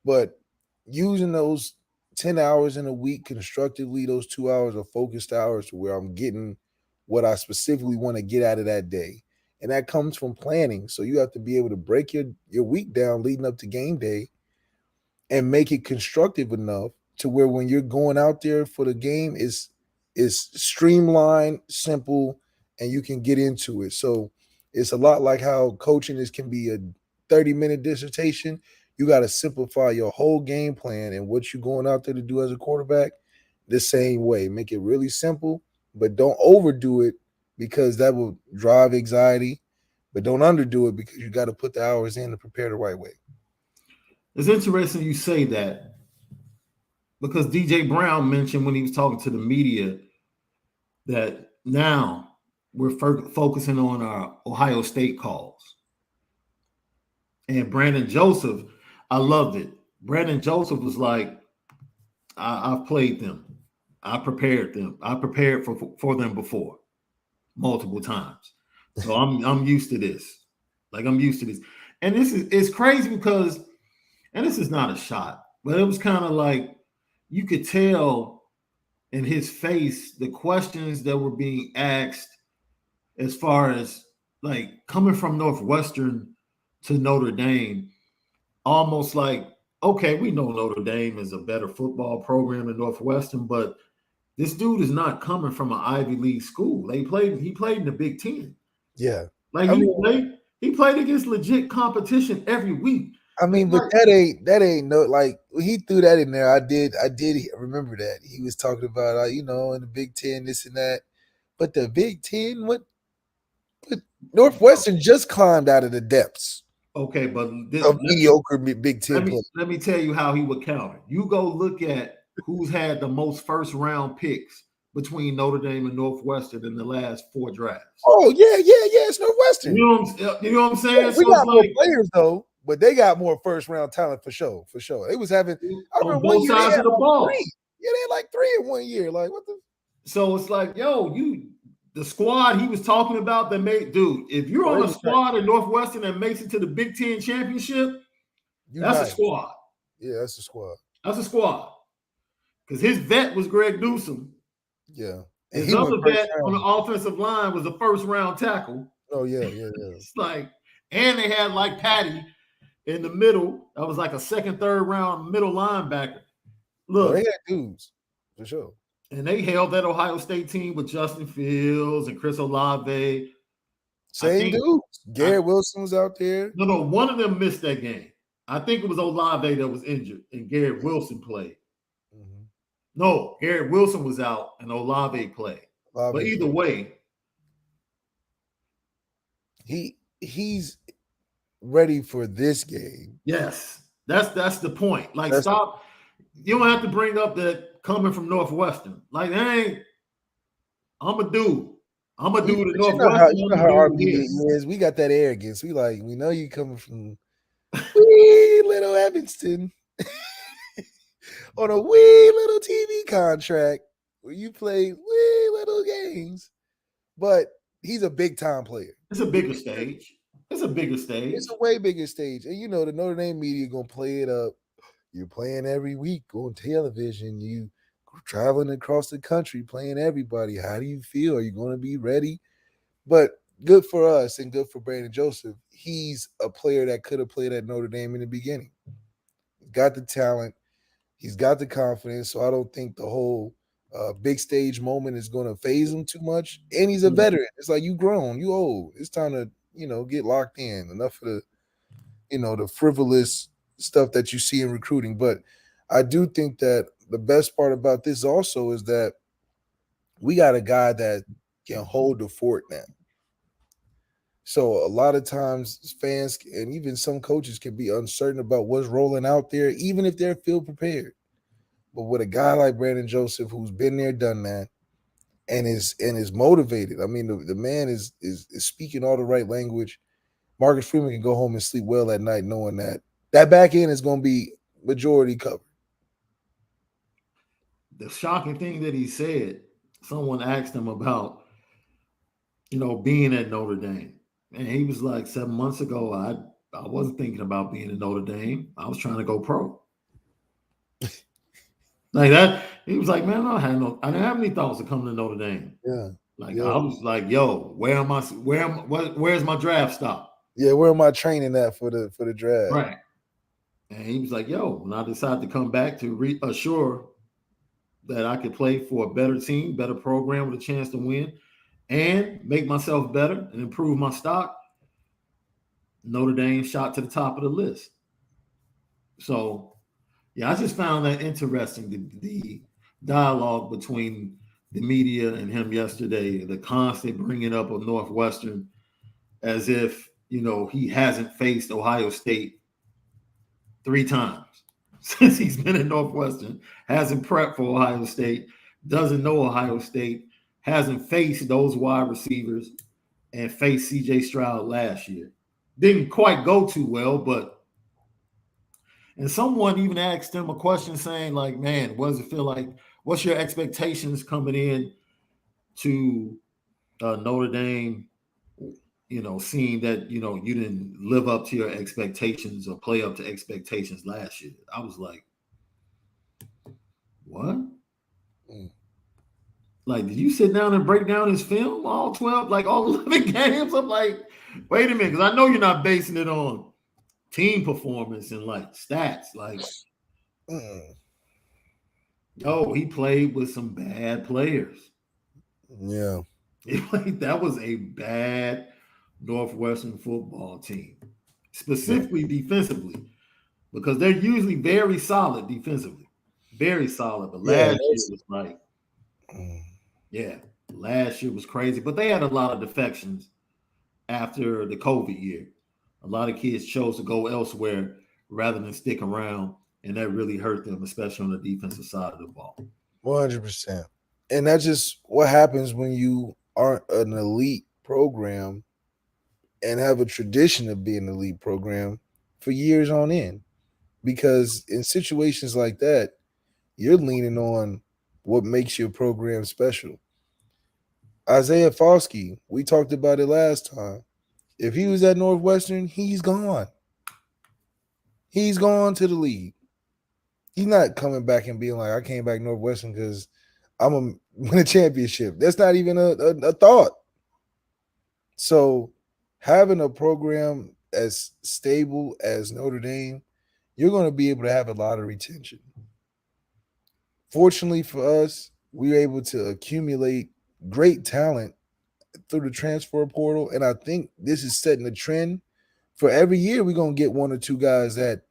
but using those 10 hours in a week constructively, those 2 hours are focused hours to where I'm getting what I specifically want to get out of that day. And that comes from planning. So you have to be able to break your week down leading up to game day and make it constructive enough to where when you're going out there for the game is streamlined, simple, and you can get into it. So it's a lot like how coaching can be a 30-minute dissertation. You got to simplify your whole game plan and what you're going out there to do as a quarterback the same way. Make it really simple, but don't overdo it because that will drive anxiety, but don't underdo it because you got to put the hours in to prepare the right way. It's interesting you say that because DJ Brown mentioned when he was talking to the media that now we're focusing on our Ohio State calls. And Brandon Joseph, I loved it. Brandon Joseph was like, I've played them. I prepared them. I prepared for them before multiple times. So I'm used to this. Like I'm used to this. And it's crazy because, and this is not a shot, but it was kind of like you could tell in his face the questions that were being asked as far as like coming from Northwestern to Notre Dame, almost like, okay, we know Notre Dame is a better football program than Northwestern, but this dude is not coming from an Ivy League school. He played in the Big Ten. Yeah. Like he played against legit competition every week. I mean, but that ain't no, like he threw that in there. I did remember that. He was talking about in the Big Ten, this and that. But the Big Ten, but Northwestern just climbed out of the depths. Okay, but mediocre Big Ten. Let me tell you how he would counter. You go look at who's had the most first round picks between Notre Dame and Northwestern in the last 4 drafts. Oh yeah, it's Northwestern. You know what I'm saying? Yeah, we got more players though, but they got more first round talent for sure. They was having on both sides of the ball. 3. Yeah, they had like 3 in 1 year. Like what the? So it's like, the squad he was talking about that made, dude, if you're on a squad in Northwestern that makes it to the Big Ten championship, that's a squad. Yeah, that's a squad. That's a squad. Because his vet was Greg Newsome. Yeah. And His he went other first bet on the round. offensive line was a first-round tackle. Oh yeah. It's like, and they had like Patty in the middle. That was like a second, third round middle linebacker. Look, Look, they had dudes for sure. and they held that Ohio State team with Justin Fields and Chris Olave. Same dudes. Garrett Wilson was out there. No, one of them missed that game. I think it was Olave that was injured, and Garrett Wilson played. Mm-hmm. No, Garrett Wilson was out, and Olave played. But either way, he's ready for this game. yes, that's the point. Like, stop. You don't have to bring up that coming from Northwestern. Like, hey, I'm a dude. I'm a dude at Northwestern. You know how RBD is. We got that arrogance. We know you coming from wee little Evanston on a wee little TV contract where you play wee little games. But he's a big time player. It's a bigger stage. It's a way bigger stage. And you know the Notre Dame media gonna play it up. You're playing every week on television. You traveling across the country, playing everybody. How do you feel? Are you going to be ready? But good for us and good for Brandon Joseph. He's a player that could have played at Notre Dame in the beginning. He's got the talent. He's got the confidence. So I don't think the whole big stage moment is going to phase him too much. And he's a veteran. It's like you grown, you old. It's time to, get locked in. Enough of the, the frivolous stuff that you see in recruiting. But I do think that the best part about this also is that we got a guy that can hold the fort now. So a lot of times fans and even some coaches can be uncertain about what's rolling out there, even if they're field prepared. But with a guy like Brandon Joseph, who's been there, done that, and is motivated. I mean, the man is speaking all the right language. Marcus Freeman can go home and sleep well at night knowing that back end is going to be majority covered. The shocking thing that he said, someone asked him about, being at Notre Dame. And he was like, 7 months ago, I wasn't thinking about being at Notre Dame. I was trying to go pro. Like that. He was like, man, I didn't have any thoughts of coming to Notre Dame. Yeah. I was like, yo, where's my draft stop? Yeah, where am I training at for the draft? Right. And he was like, yo, when I decided to come back to reassure that I could play for a better team, better program with a chance to win, and make myself better and improve my stock, Notre Dame shot to the top of the list. So, yeah, I just found that interesting, the dialogue between the media and him yesterday, the constant bringing up of Northwestern as if, he hasn't faced Ohio State 3 times since he's been at Northwestern, hasn't prepped for Ohio State, doesn't know Ohio State, hasn't faced those wide receivers, and faced C.J. Stroud last year. Didn't quite go too well, and someone even asked him a question saying, like, man, what does it feel like? What's your expectations coming in to Notre Dame, seeing that, you didn't live up to your expectations or play up to expectations last year? I was like, what? Like, did you sit down and break down his film, all 12, like all 11 games? I'm like, wait a minute, because I know you're not basing it on team performance and like stats. Like, oh, he played with some bad players. Yeah. That was a bad Northwestern football team, specifically defensively, because they're usually very solid defensively. Very solid. But last year was like, last year was crazy. But they had a lot of defections after the COVID year. A lot of kids chose to go elsewhere rather than stick around, and that really hurt them, especially on the defensive side of the ball. 100%. And that's just what happens when you aren't an elite program and have a tradition of being an elite program for years on end. Because in situations like that, you're leaning on what makes your program special. Isaiah Foskey, we talked about it last time. If he was at Northwestern, he's gone. He's gone to the league. He's not coming back and being like, I came back Northwestern because I'm a win a championship. That's not even a thought. So having a program as stable as Notre Dame, you're going to be able to have a lot of retention. Fortunately for us, we were able to accumulate great talent through the transfer portal. And I think this is setting a trend for every year. We're going to get one or two guys that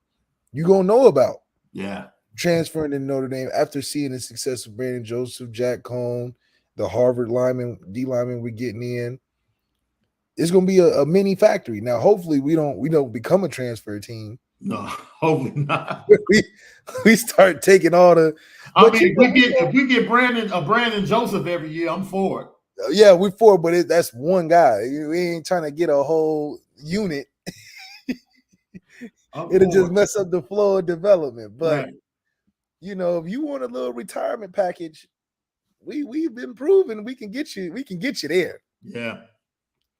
you're going to know about. Yeah. Transferring to Notre Dame after seeing the success of Brandon Joseph, Jack Cohn, the Harvard lineman, D lineman we're getting in. It's going to be a mini factory. Now, hopefully we don't become a transfer team. No, hopefully not. we start taking all the. I mean, if we get Brandon Joseph every year, I'm for it. Yeah, we're for it, but that's one guy. We ain't trying to get a whole unit. It'll just mess up the flow of development. But right. If you want a little retirement package, we've been proving we can get you there. Yeah.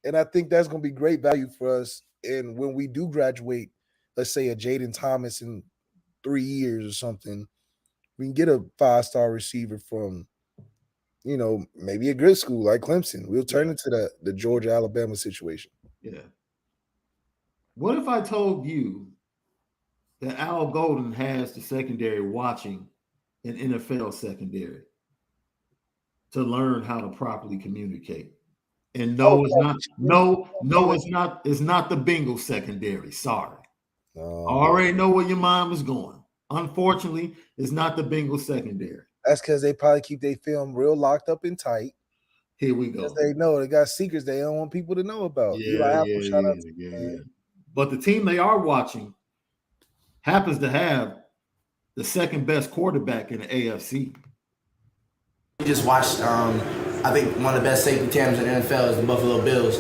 And I think that's going to be great value for us. And when we do graduate, let's say a Jaden Thomas in 3 years or something, we can get a 5-star receiver from, maybe a good school like Clemson. We'll turn into the Georgia, Alabama situation. Yeah. What if I told you that Al Golden has the secondary watching an NFL secondary to learn how to properly communicate? And it's not the Bengals secondary. Sorry. I already know where your mind was going. Unfortunately, it's not the Bengals secondary. That's because they probably keep their film real locked up and tight. Here we go. They know they got secrets they don't want people to know about. Yeah. But the team they are watching happens to have the second best quarterback in the AFC. We just watched, I think one of the best safety tandems in the NFL is the Buffalo Bills.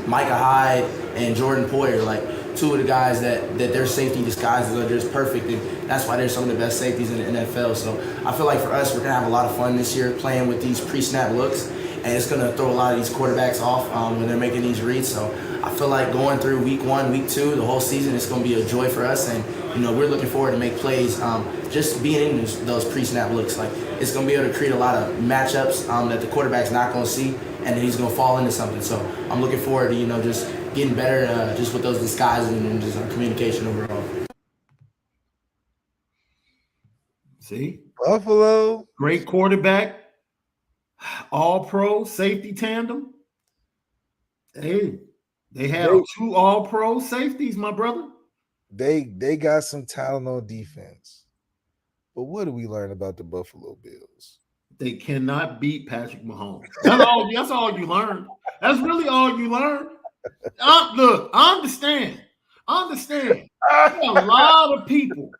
Micah Hyde and Jordan Poyer, like two of the guys that their safety disguises are just perfect, and that's why they're some of the best safeties in the NFL. So I feel like for us, we're going to have a lot of fun this year playing with these pre-snap looks, and it's going to throw a lot of these quarterbacks off when they're making these reads. So I feel like going through week 1, week 2, the whole season, it's going to be a joy for us, and we're looking forward to make plays just being in those pre-snap looks. Like, it's going to be able to create a lot of matchups that the quarterback's not going to see, and then he's going to fall into something. So I'm looking forward to, just getting better just with those disguises and just our communication overall. See? Buffalo. Great quarterback. All-pro safety tandem. Hey, they have 2 all-pro safeties, my brother. They got some talent on defense. But what do we learn about the Buffalo Bills? They cannot beat Patrick Mahomes. That's all you learn. That's really all you learn. Look, I understand. There are a lot of people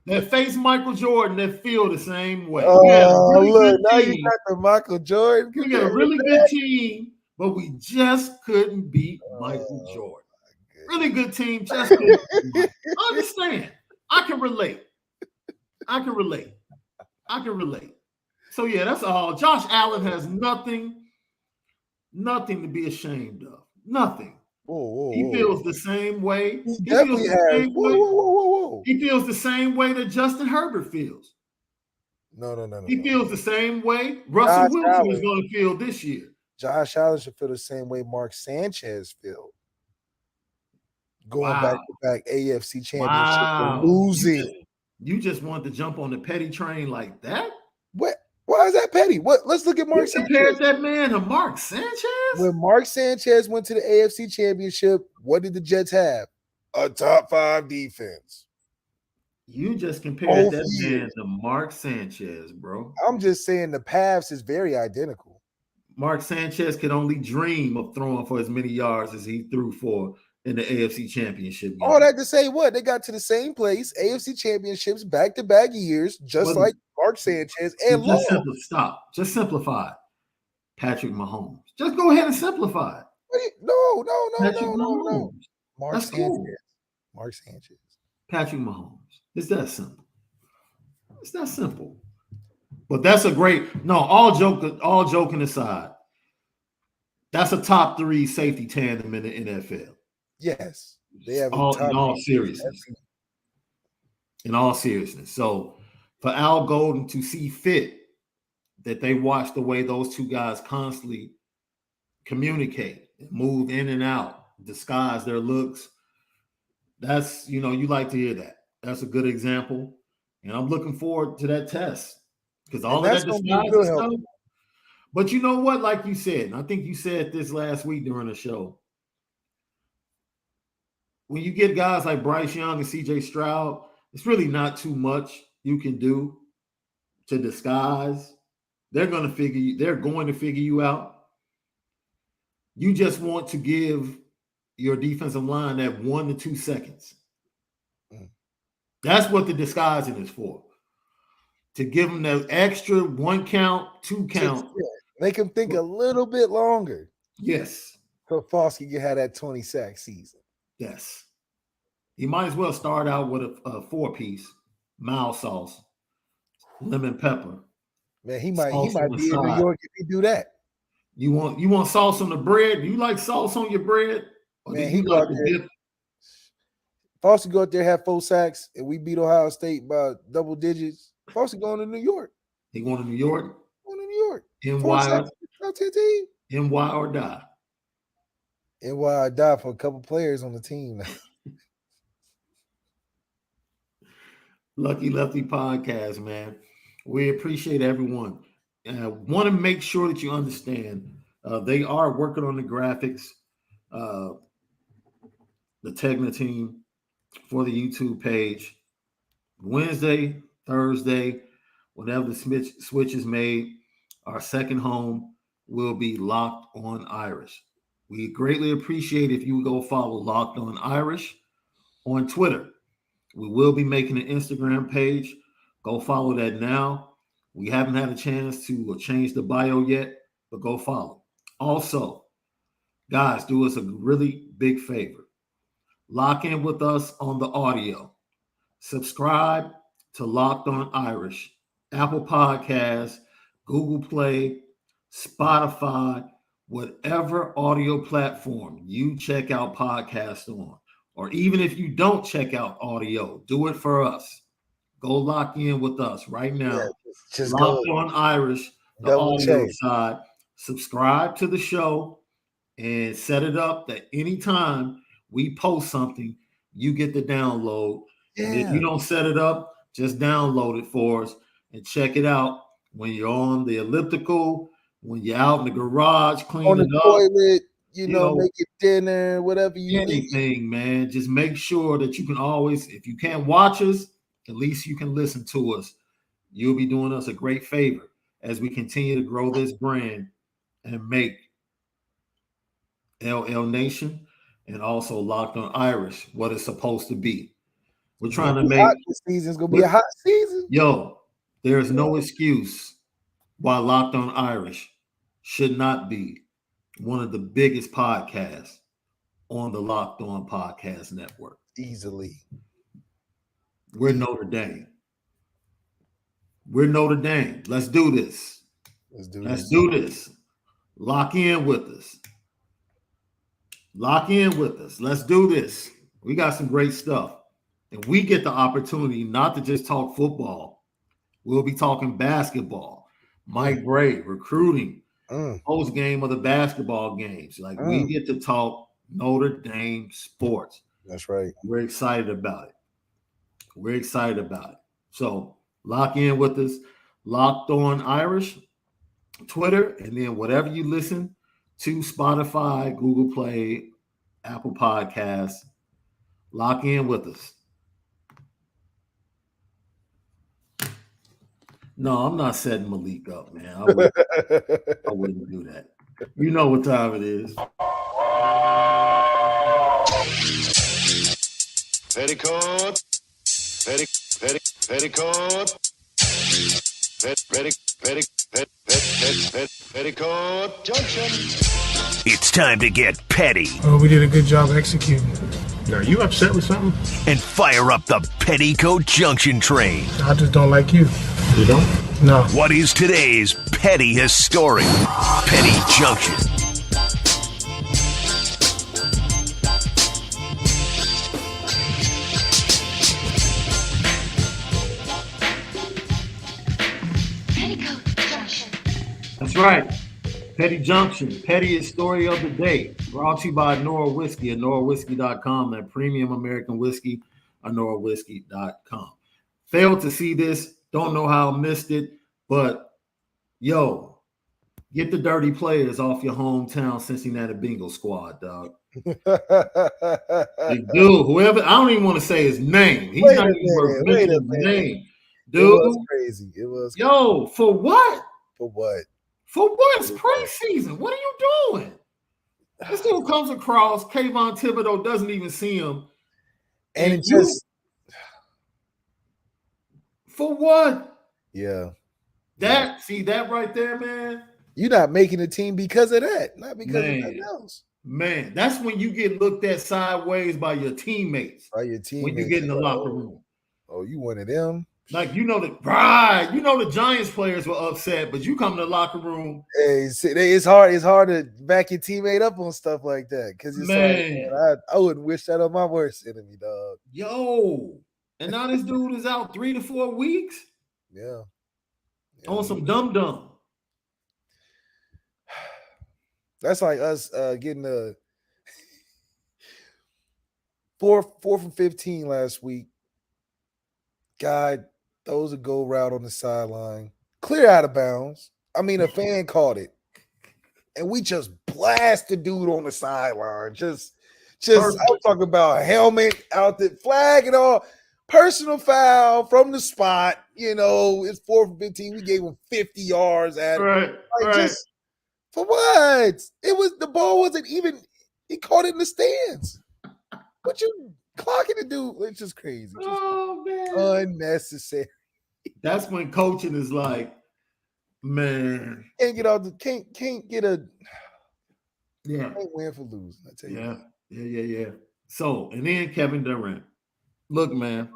that face Michael Jordan that feel the same way. Now you got the Michael Jordan. We got a really good team, but we just couldn't beat Michael Jordan. Really good team, just couldn't beat Michael. I understand. I can relate. So yeah, that's all. Josh Allen has nothing to be ashamed of. Nothing. He feels the same way. He feels the same way that Justin Herbert feels. No. He feels the same way Russell Wilson is going to feel this year. Josh Allen should feel the same way Mark Sanchez feels. Going back to back AFC championship and losing. You just want to jump on the petty train like that? What? Why is that petty? Let's look at Mark Sanchez. Compared that man to Mark Sanchez? When Mark Sanchez went to the AFC championship, what did the Jets have? A top 5 defense. You just compared that man to Mark Sanchez, bro. I'm just saying the paths is very identical. Mark Sanchez could only dream of throwing for as many yards as he threw for in the AFC championship game. All that to say what? They got to the same place, AFC championships, back-to-back years, just like Mark Sanchez and Just simplify it. Patrick Mahomes. Just go ahead and simplify it. No. Mark Sanchez. Patrick Mahomes. It's that simple. But that's a great all joking aside. That's a top 3 safety tandem in the NFL. Yes. They have in all seriousness. So for Al Golden to see fit that they watch the way those two guys constantly communicate, move in and out, disguise their looks. That's, you like to hear that. That's a good example. And I'm looking forward to that test because all of that disguise and stuff. But you know what? Like you said, and I think you said this last week during the show, when you get guys like Bryce Young and CJ Stroud, it's really not too much you can do to disguise. They're going to figure you out. You just want to give your defensive line that 1 to 2 seconds. That's what the disguising is for. To give them that extra 1 count, 2 count. Make them think a little bit longer. Yes. So Foskey can have that 20 sack season. Yes. You might as well start out with a 4-piece, mild sauce, lemon pepper. Man, he might be in New York if he do that. You want sauce on the bread? Do you like sauce on your bread? Or Man, do you go like out the there. dip? Foskey go out there, have 4 sacks, and we beat Ohio State by double digits. Foskey going to New York. He going to New York? Going to New York. NY or die. NY or die for a couple players on the team now. Lucky Lefty podcast, man. We appreciate everyone. Want to make sure that you understand they are working on the graphics, the Tegna team for the YouTube page. Wednesday, Thursday, whenever the switch is made, our second home will be Locked On Irish. We greatly appreciate if you would go follow Locked On Irish on Twitter. We will be making an Instagram page. Go follow that now. We haven't had a chance to change the bio yet, but go follow. Also, guys, do us a really big favor. Lock in with us on the audio. Subscribe to Locked On Irish, Apple Podcasts, Google Play, Spotify, whatever audio platform you check out podcasts on. Or even if you don't check out audio, do it for us. Go lock in with us right now. Yeah, just Locked go On Irish, the double audio check. side. Subscribe to the show and set it up that anytime we post something, you get the download. Yeah. And if you don't set it up, just download it for us and check it out when you're on the elliptical, when you're out in the garage cleaning on the up. toilet, you know, making dinner, whatever you need. Anything, man. Just make sure that you can always, if you can't watch us, at least you can listen to us. You'll be doing us a great favor as we continue to grow this brand and make LL Nation and also Locked On Irish what it's supposed to be. We're trying to make this season's gonna be a hot season. Yo, there's no excuse why Locked On Irish should not be one of the biggest podcasts on the Locked On Podcast Network. Easily. We're Notre Dame. We're Notre Dame. Let's do this. Let's do this. Lock in with us. Lock in with us. Let's do this. We got some great stuff. And we get the opportunity not to just talk football. We'll be talking basketball, Mike Bray, recruiting, post game of the basketball games. Like we get to talk Notre Dame sports. That's right. We're excited about it. We're excited about it. So lock in with us, Locked On Irish, Twitter, and then whatever you listen to, Spotify, Google Play, Apple Podcasts, lock in with us. No, I'm not setting Malik up, man. I wouldn't do that. You know what time it is. Petticoat. Petticoat Junction. It's time to get petty. Oh, we did a good job executing. Are you upset with something? And fire up the Petticoat Junction train. I just don't like you. You don't? No. What is today's petty historic? Petty Junction. Petticoat Junction. That's right. Petty Junction, pettiest story of the day. Brought to you by Onora Whisky, OnoraWhisky.com, and Premium American Whiskey, OnoraWhisky.com. Failed to see this. Don't know how I missed it. But, yo, get the dirty players off your hometown Cincinnati Bengals squad, dog. Like, dude, whoever, I don't even want to say his name. He's not even worth mentioning his name. Dude. It was crazy. It was crazy. Yo, for what? For what? For what? It's preseason. What are you doing? This dude comes across, Kayvon Thibodeau doesn't even see him. And it just... For what? Yeah. See that right there, man? You're not making a team because of that, not because of nothing else. Man, that's when you get looked at sideways by your teammates. By your teammates. When you get in the locker room. Oh, you one of them? Like, the Giants players were upset, but you come to the locker room. Hey, it's hard to back your teammate up on stuff like that. Because it's like, I wouldn't wish that on my worst enemy, dog. Yo. And now this dude is out 3 to 4 weeks. Yeah. On some dum-dum. That's like us getting a 4 from 15 last week. God throws a go route on the sideline, clear out of bounds. I mean, a fan caught it, and we just blast the dude on the sideline. Just I'm talking about a helmet out the flag and all. Personal foul from the spot. You know, it's 4 from 15. We gave him 50 yards at right. Just for what? The ball wasn't even. He caught it in the stands. What you clocking the dude? It's just crazy. Oh man, unnecessary. That's when coaching is like, man, can't get out. Can't get a. Yeah, can't win for losing. I tell you. Yeah. So, and then Kevin Durant. Look, man.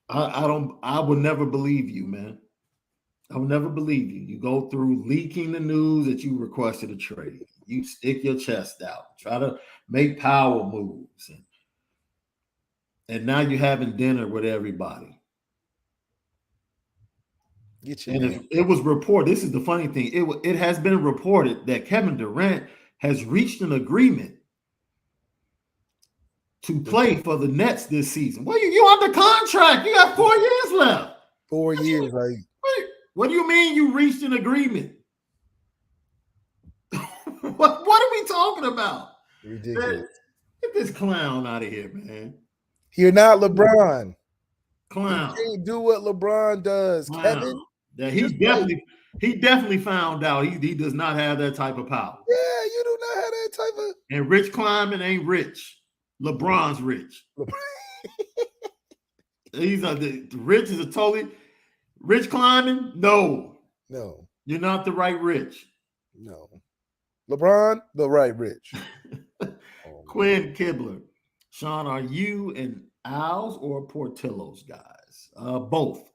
I would never believe you, man. I would never believe you. You go through leaking the news that you requested a trade. You stick your chest out, try to make power moves. And now you're having dinner with everybody. It was reported. This is the funny thing. It has been reported that Kevin Durant has reached an agreement to play for the Nets this season. Well, you under contract. You got 4 years left. 4 years, like. What do you mean you reached an agreement? What are we talking about? Ridiculous. Man, get this clown out of here, man. You're not LeBron. Clown. You can't do what LeBron does, clown. Kevin. Yeah, he definitely found out he does not have that type of power. Yeah, you do not have that type of. And Rich Kleiman ain't rich. LeBron's rich. Rich is a totally. Rich Kleiman? No. You're not the right Rich. No. LeBron, the right Rich. Quinn Kibler. Shaun, are you an Owls or Portillo's guys? Both.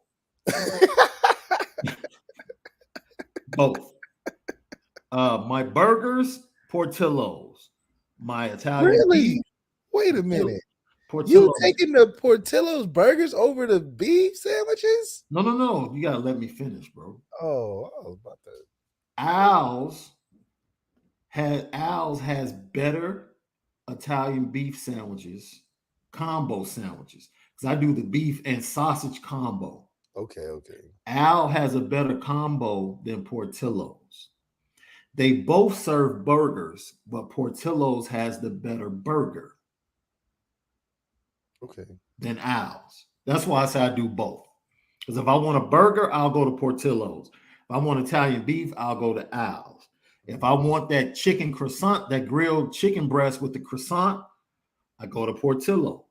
Both. My burgers, Portillo's. My Italian. Really? Beef, wait a minute. Portillo's. You taking the Portillo's burgers over the beef sandwiches? No. You gotta let me finish, bro. Oh, I was about that. Owls has better Italian beef sandwiches, combo sandwiches. Because I do the beef and sausage combo. Okay. Al has a better combo than Portillo's. They both serve burgers, but Portillo's has the better burger. Okay. Than Al's. That's why I say I do both. Because if I want a burger, I'll go to Portillo's. If I want Italian beef, I'll go to Al's. If I want that chicken croissant, that grilled chicken breast with the croissant, I go to Portillo's.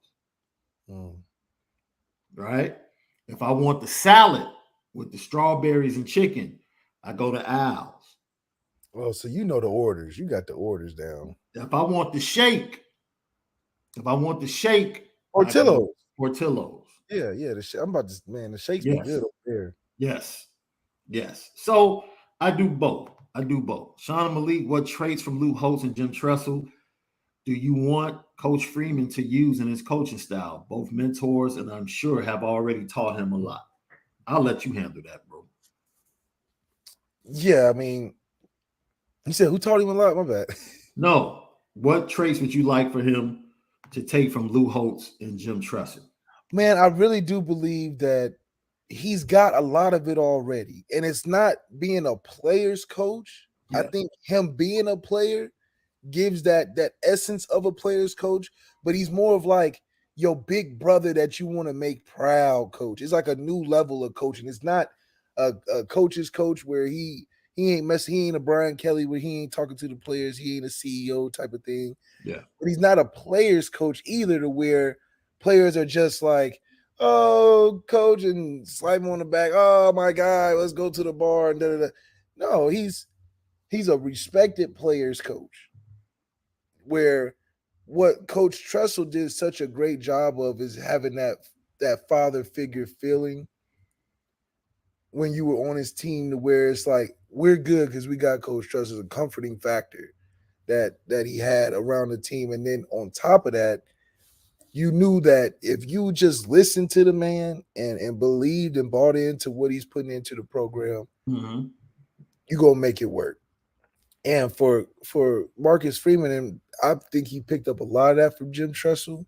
Right? If I want the salad with the strawberries and chicken, I go to Al's. Oh, so you know the orders. You got the orders down. If I want the shake, Portillo's. Yeah. I'm about to, man, the shake's been good over there. Yes. So I do both. Shaun and Malik, what traits from Lou Holtz and Jim Tressel do you want Coach Freeman to use in his coaching style? Both mentors, and I'm sure have already taught him a lot. I'll let you handle that, bro. Yeah, I mean, you said who taught him a lot? My bad. No. What traits would you like for him to take from Lou Holtz and Jim Tressel? Man, I really do believe that he's got a lot of it already. And it's not being a player's coach. Yeah. I think him being a player gives that essence of a player's coach, but he's more of like your big brother that you want to make proud coach. It's like a new level of coaching. It's not a coach's coach where he ain't messing, he ain't a Brian Kelly where he ain't talking to the players, he ain't a CEO type of thing. Yeah. But he's not a player's coach either, to where players are just like, oh, coach, and slap him on the back. Oh my God, let's go to the bar and da da da. No, he's a respected player's coach. Where what Coach Tressel did such a great job of is having that father figure feeling when you were on his team, to where it's like, we're good because we got Coach Tressel, a comforting factor that he had around the team. And then on top of that, you knew that if you just listened to the man and believed and bought into what he's putting into the program, you're gonna make it work. And for Marcus Freeman, and I think he picked up a lot of that from Jim Tressel,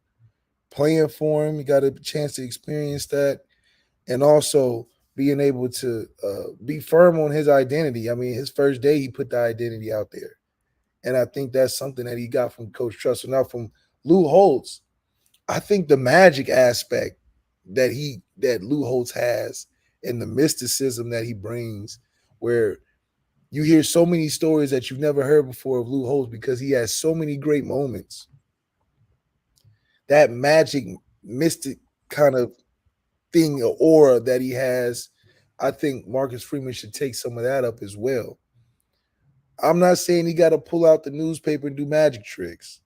playing for him. He got a chance to experience that, and also being able to be firm on his identity. I mean, his first day, he put the identity out there. And I think that's something that he got from Coach Tressel. Now, from Lou Holtz, I think the magic aspect that Lou Holtz has and the mysticism that he brings, where you hear so many stories that you've never heard before of Lou Holtz because he has so many great moments. That magic, mystic kind of thing, or aura that he has, I think Marcus Freeman should take some of that up as well. I'm not saying he got to pull out the newspaper and do magic tricks,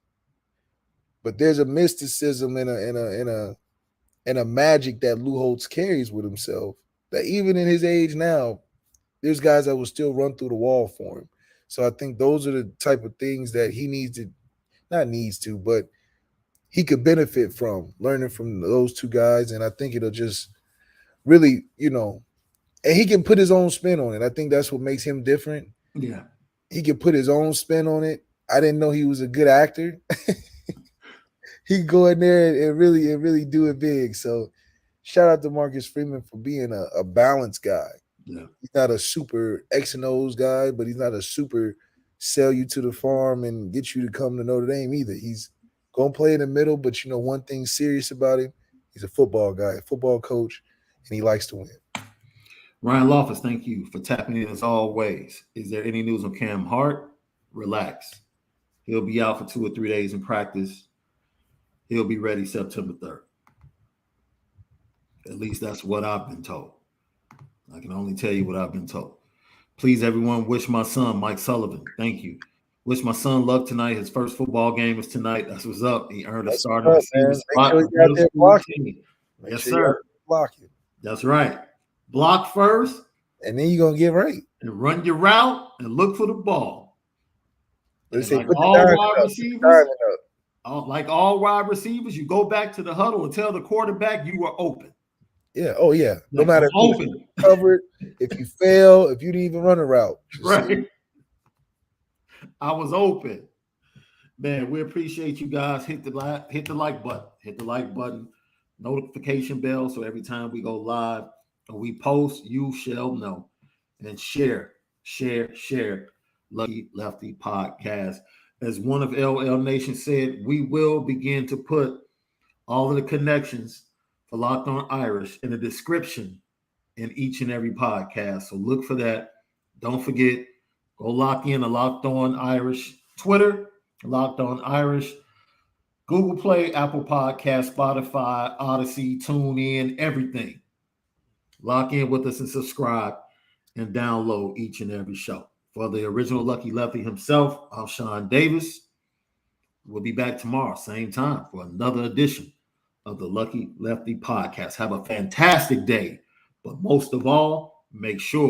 but there's a mysticism and a magic that Lou Holtz carries with himself that even in his age now, there's guys that will still run through the wall for him. So I think those are the type of things that he but he could benefit from learning from those two guys. And I think it'll just really, and he can put his own spin on it. I think that's what makes him different. Yeah. He can put his own spin on it. I didn't know he was a good actor. He can go in there and really do it big. So shout out to Marcus Freeman for being a balanced guy. Yeah. He's not a super X and O's guy, but he's not a super sell you to the farm and get you to come to Notre Dame either. He's going to play in the middle, but one thing serious about him, he's a football guy, a football coach, and he likes to win. Ryan Loftus, thank you for tapping in as always. Is there any news on Cam Hart? Relax. He'll be out for 2 or 3 days in practice. He'll be ready September 3rd. At least that's what I've been told. I can only tell you what I've been told. Please, everyone, wish my son, Mike Sullivan, thank you. Wish my son luck tonight. His first football game is tonight. That's what's up. He earned a starting receiver spot. Yes, sir. Blocking. That's right. Block first. And then you're going to get right. And run your route and look for the ball. Like all wide receivers, you go back to the huddle and tell the quarterback you were open. Yeah. Oh, yeah. No matter if you covered, if you fail, if you didn't even run a route. Right. I was open. Man, we appreciate you guys. Hit the like button. Hit the like button. Notification bell, so every time we go live or we post, you shall know. And share Lucky Lefty Podcast. As one of LL Nation said, we will begin to put all of the connections for Locked On Irish in the description in each and every podcast. So look for that. Don't forget, go lock in the Locked On Irish Twitter, Locked On Irish, Google Play, Apple Podcast, Spotify, Odyssey, TuneIn, everything. Lock in with us and subscribe and download each and every show. For the original Lucky Lefty himself, I'm Shaun Davis. We'll be back tomorrow, same time, for another edition of the Lucky Lefty Podcast. Have a fantastic day, but most of all, make sure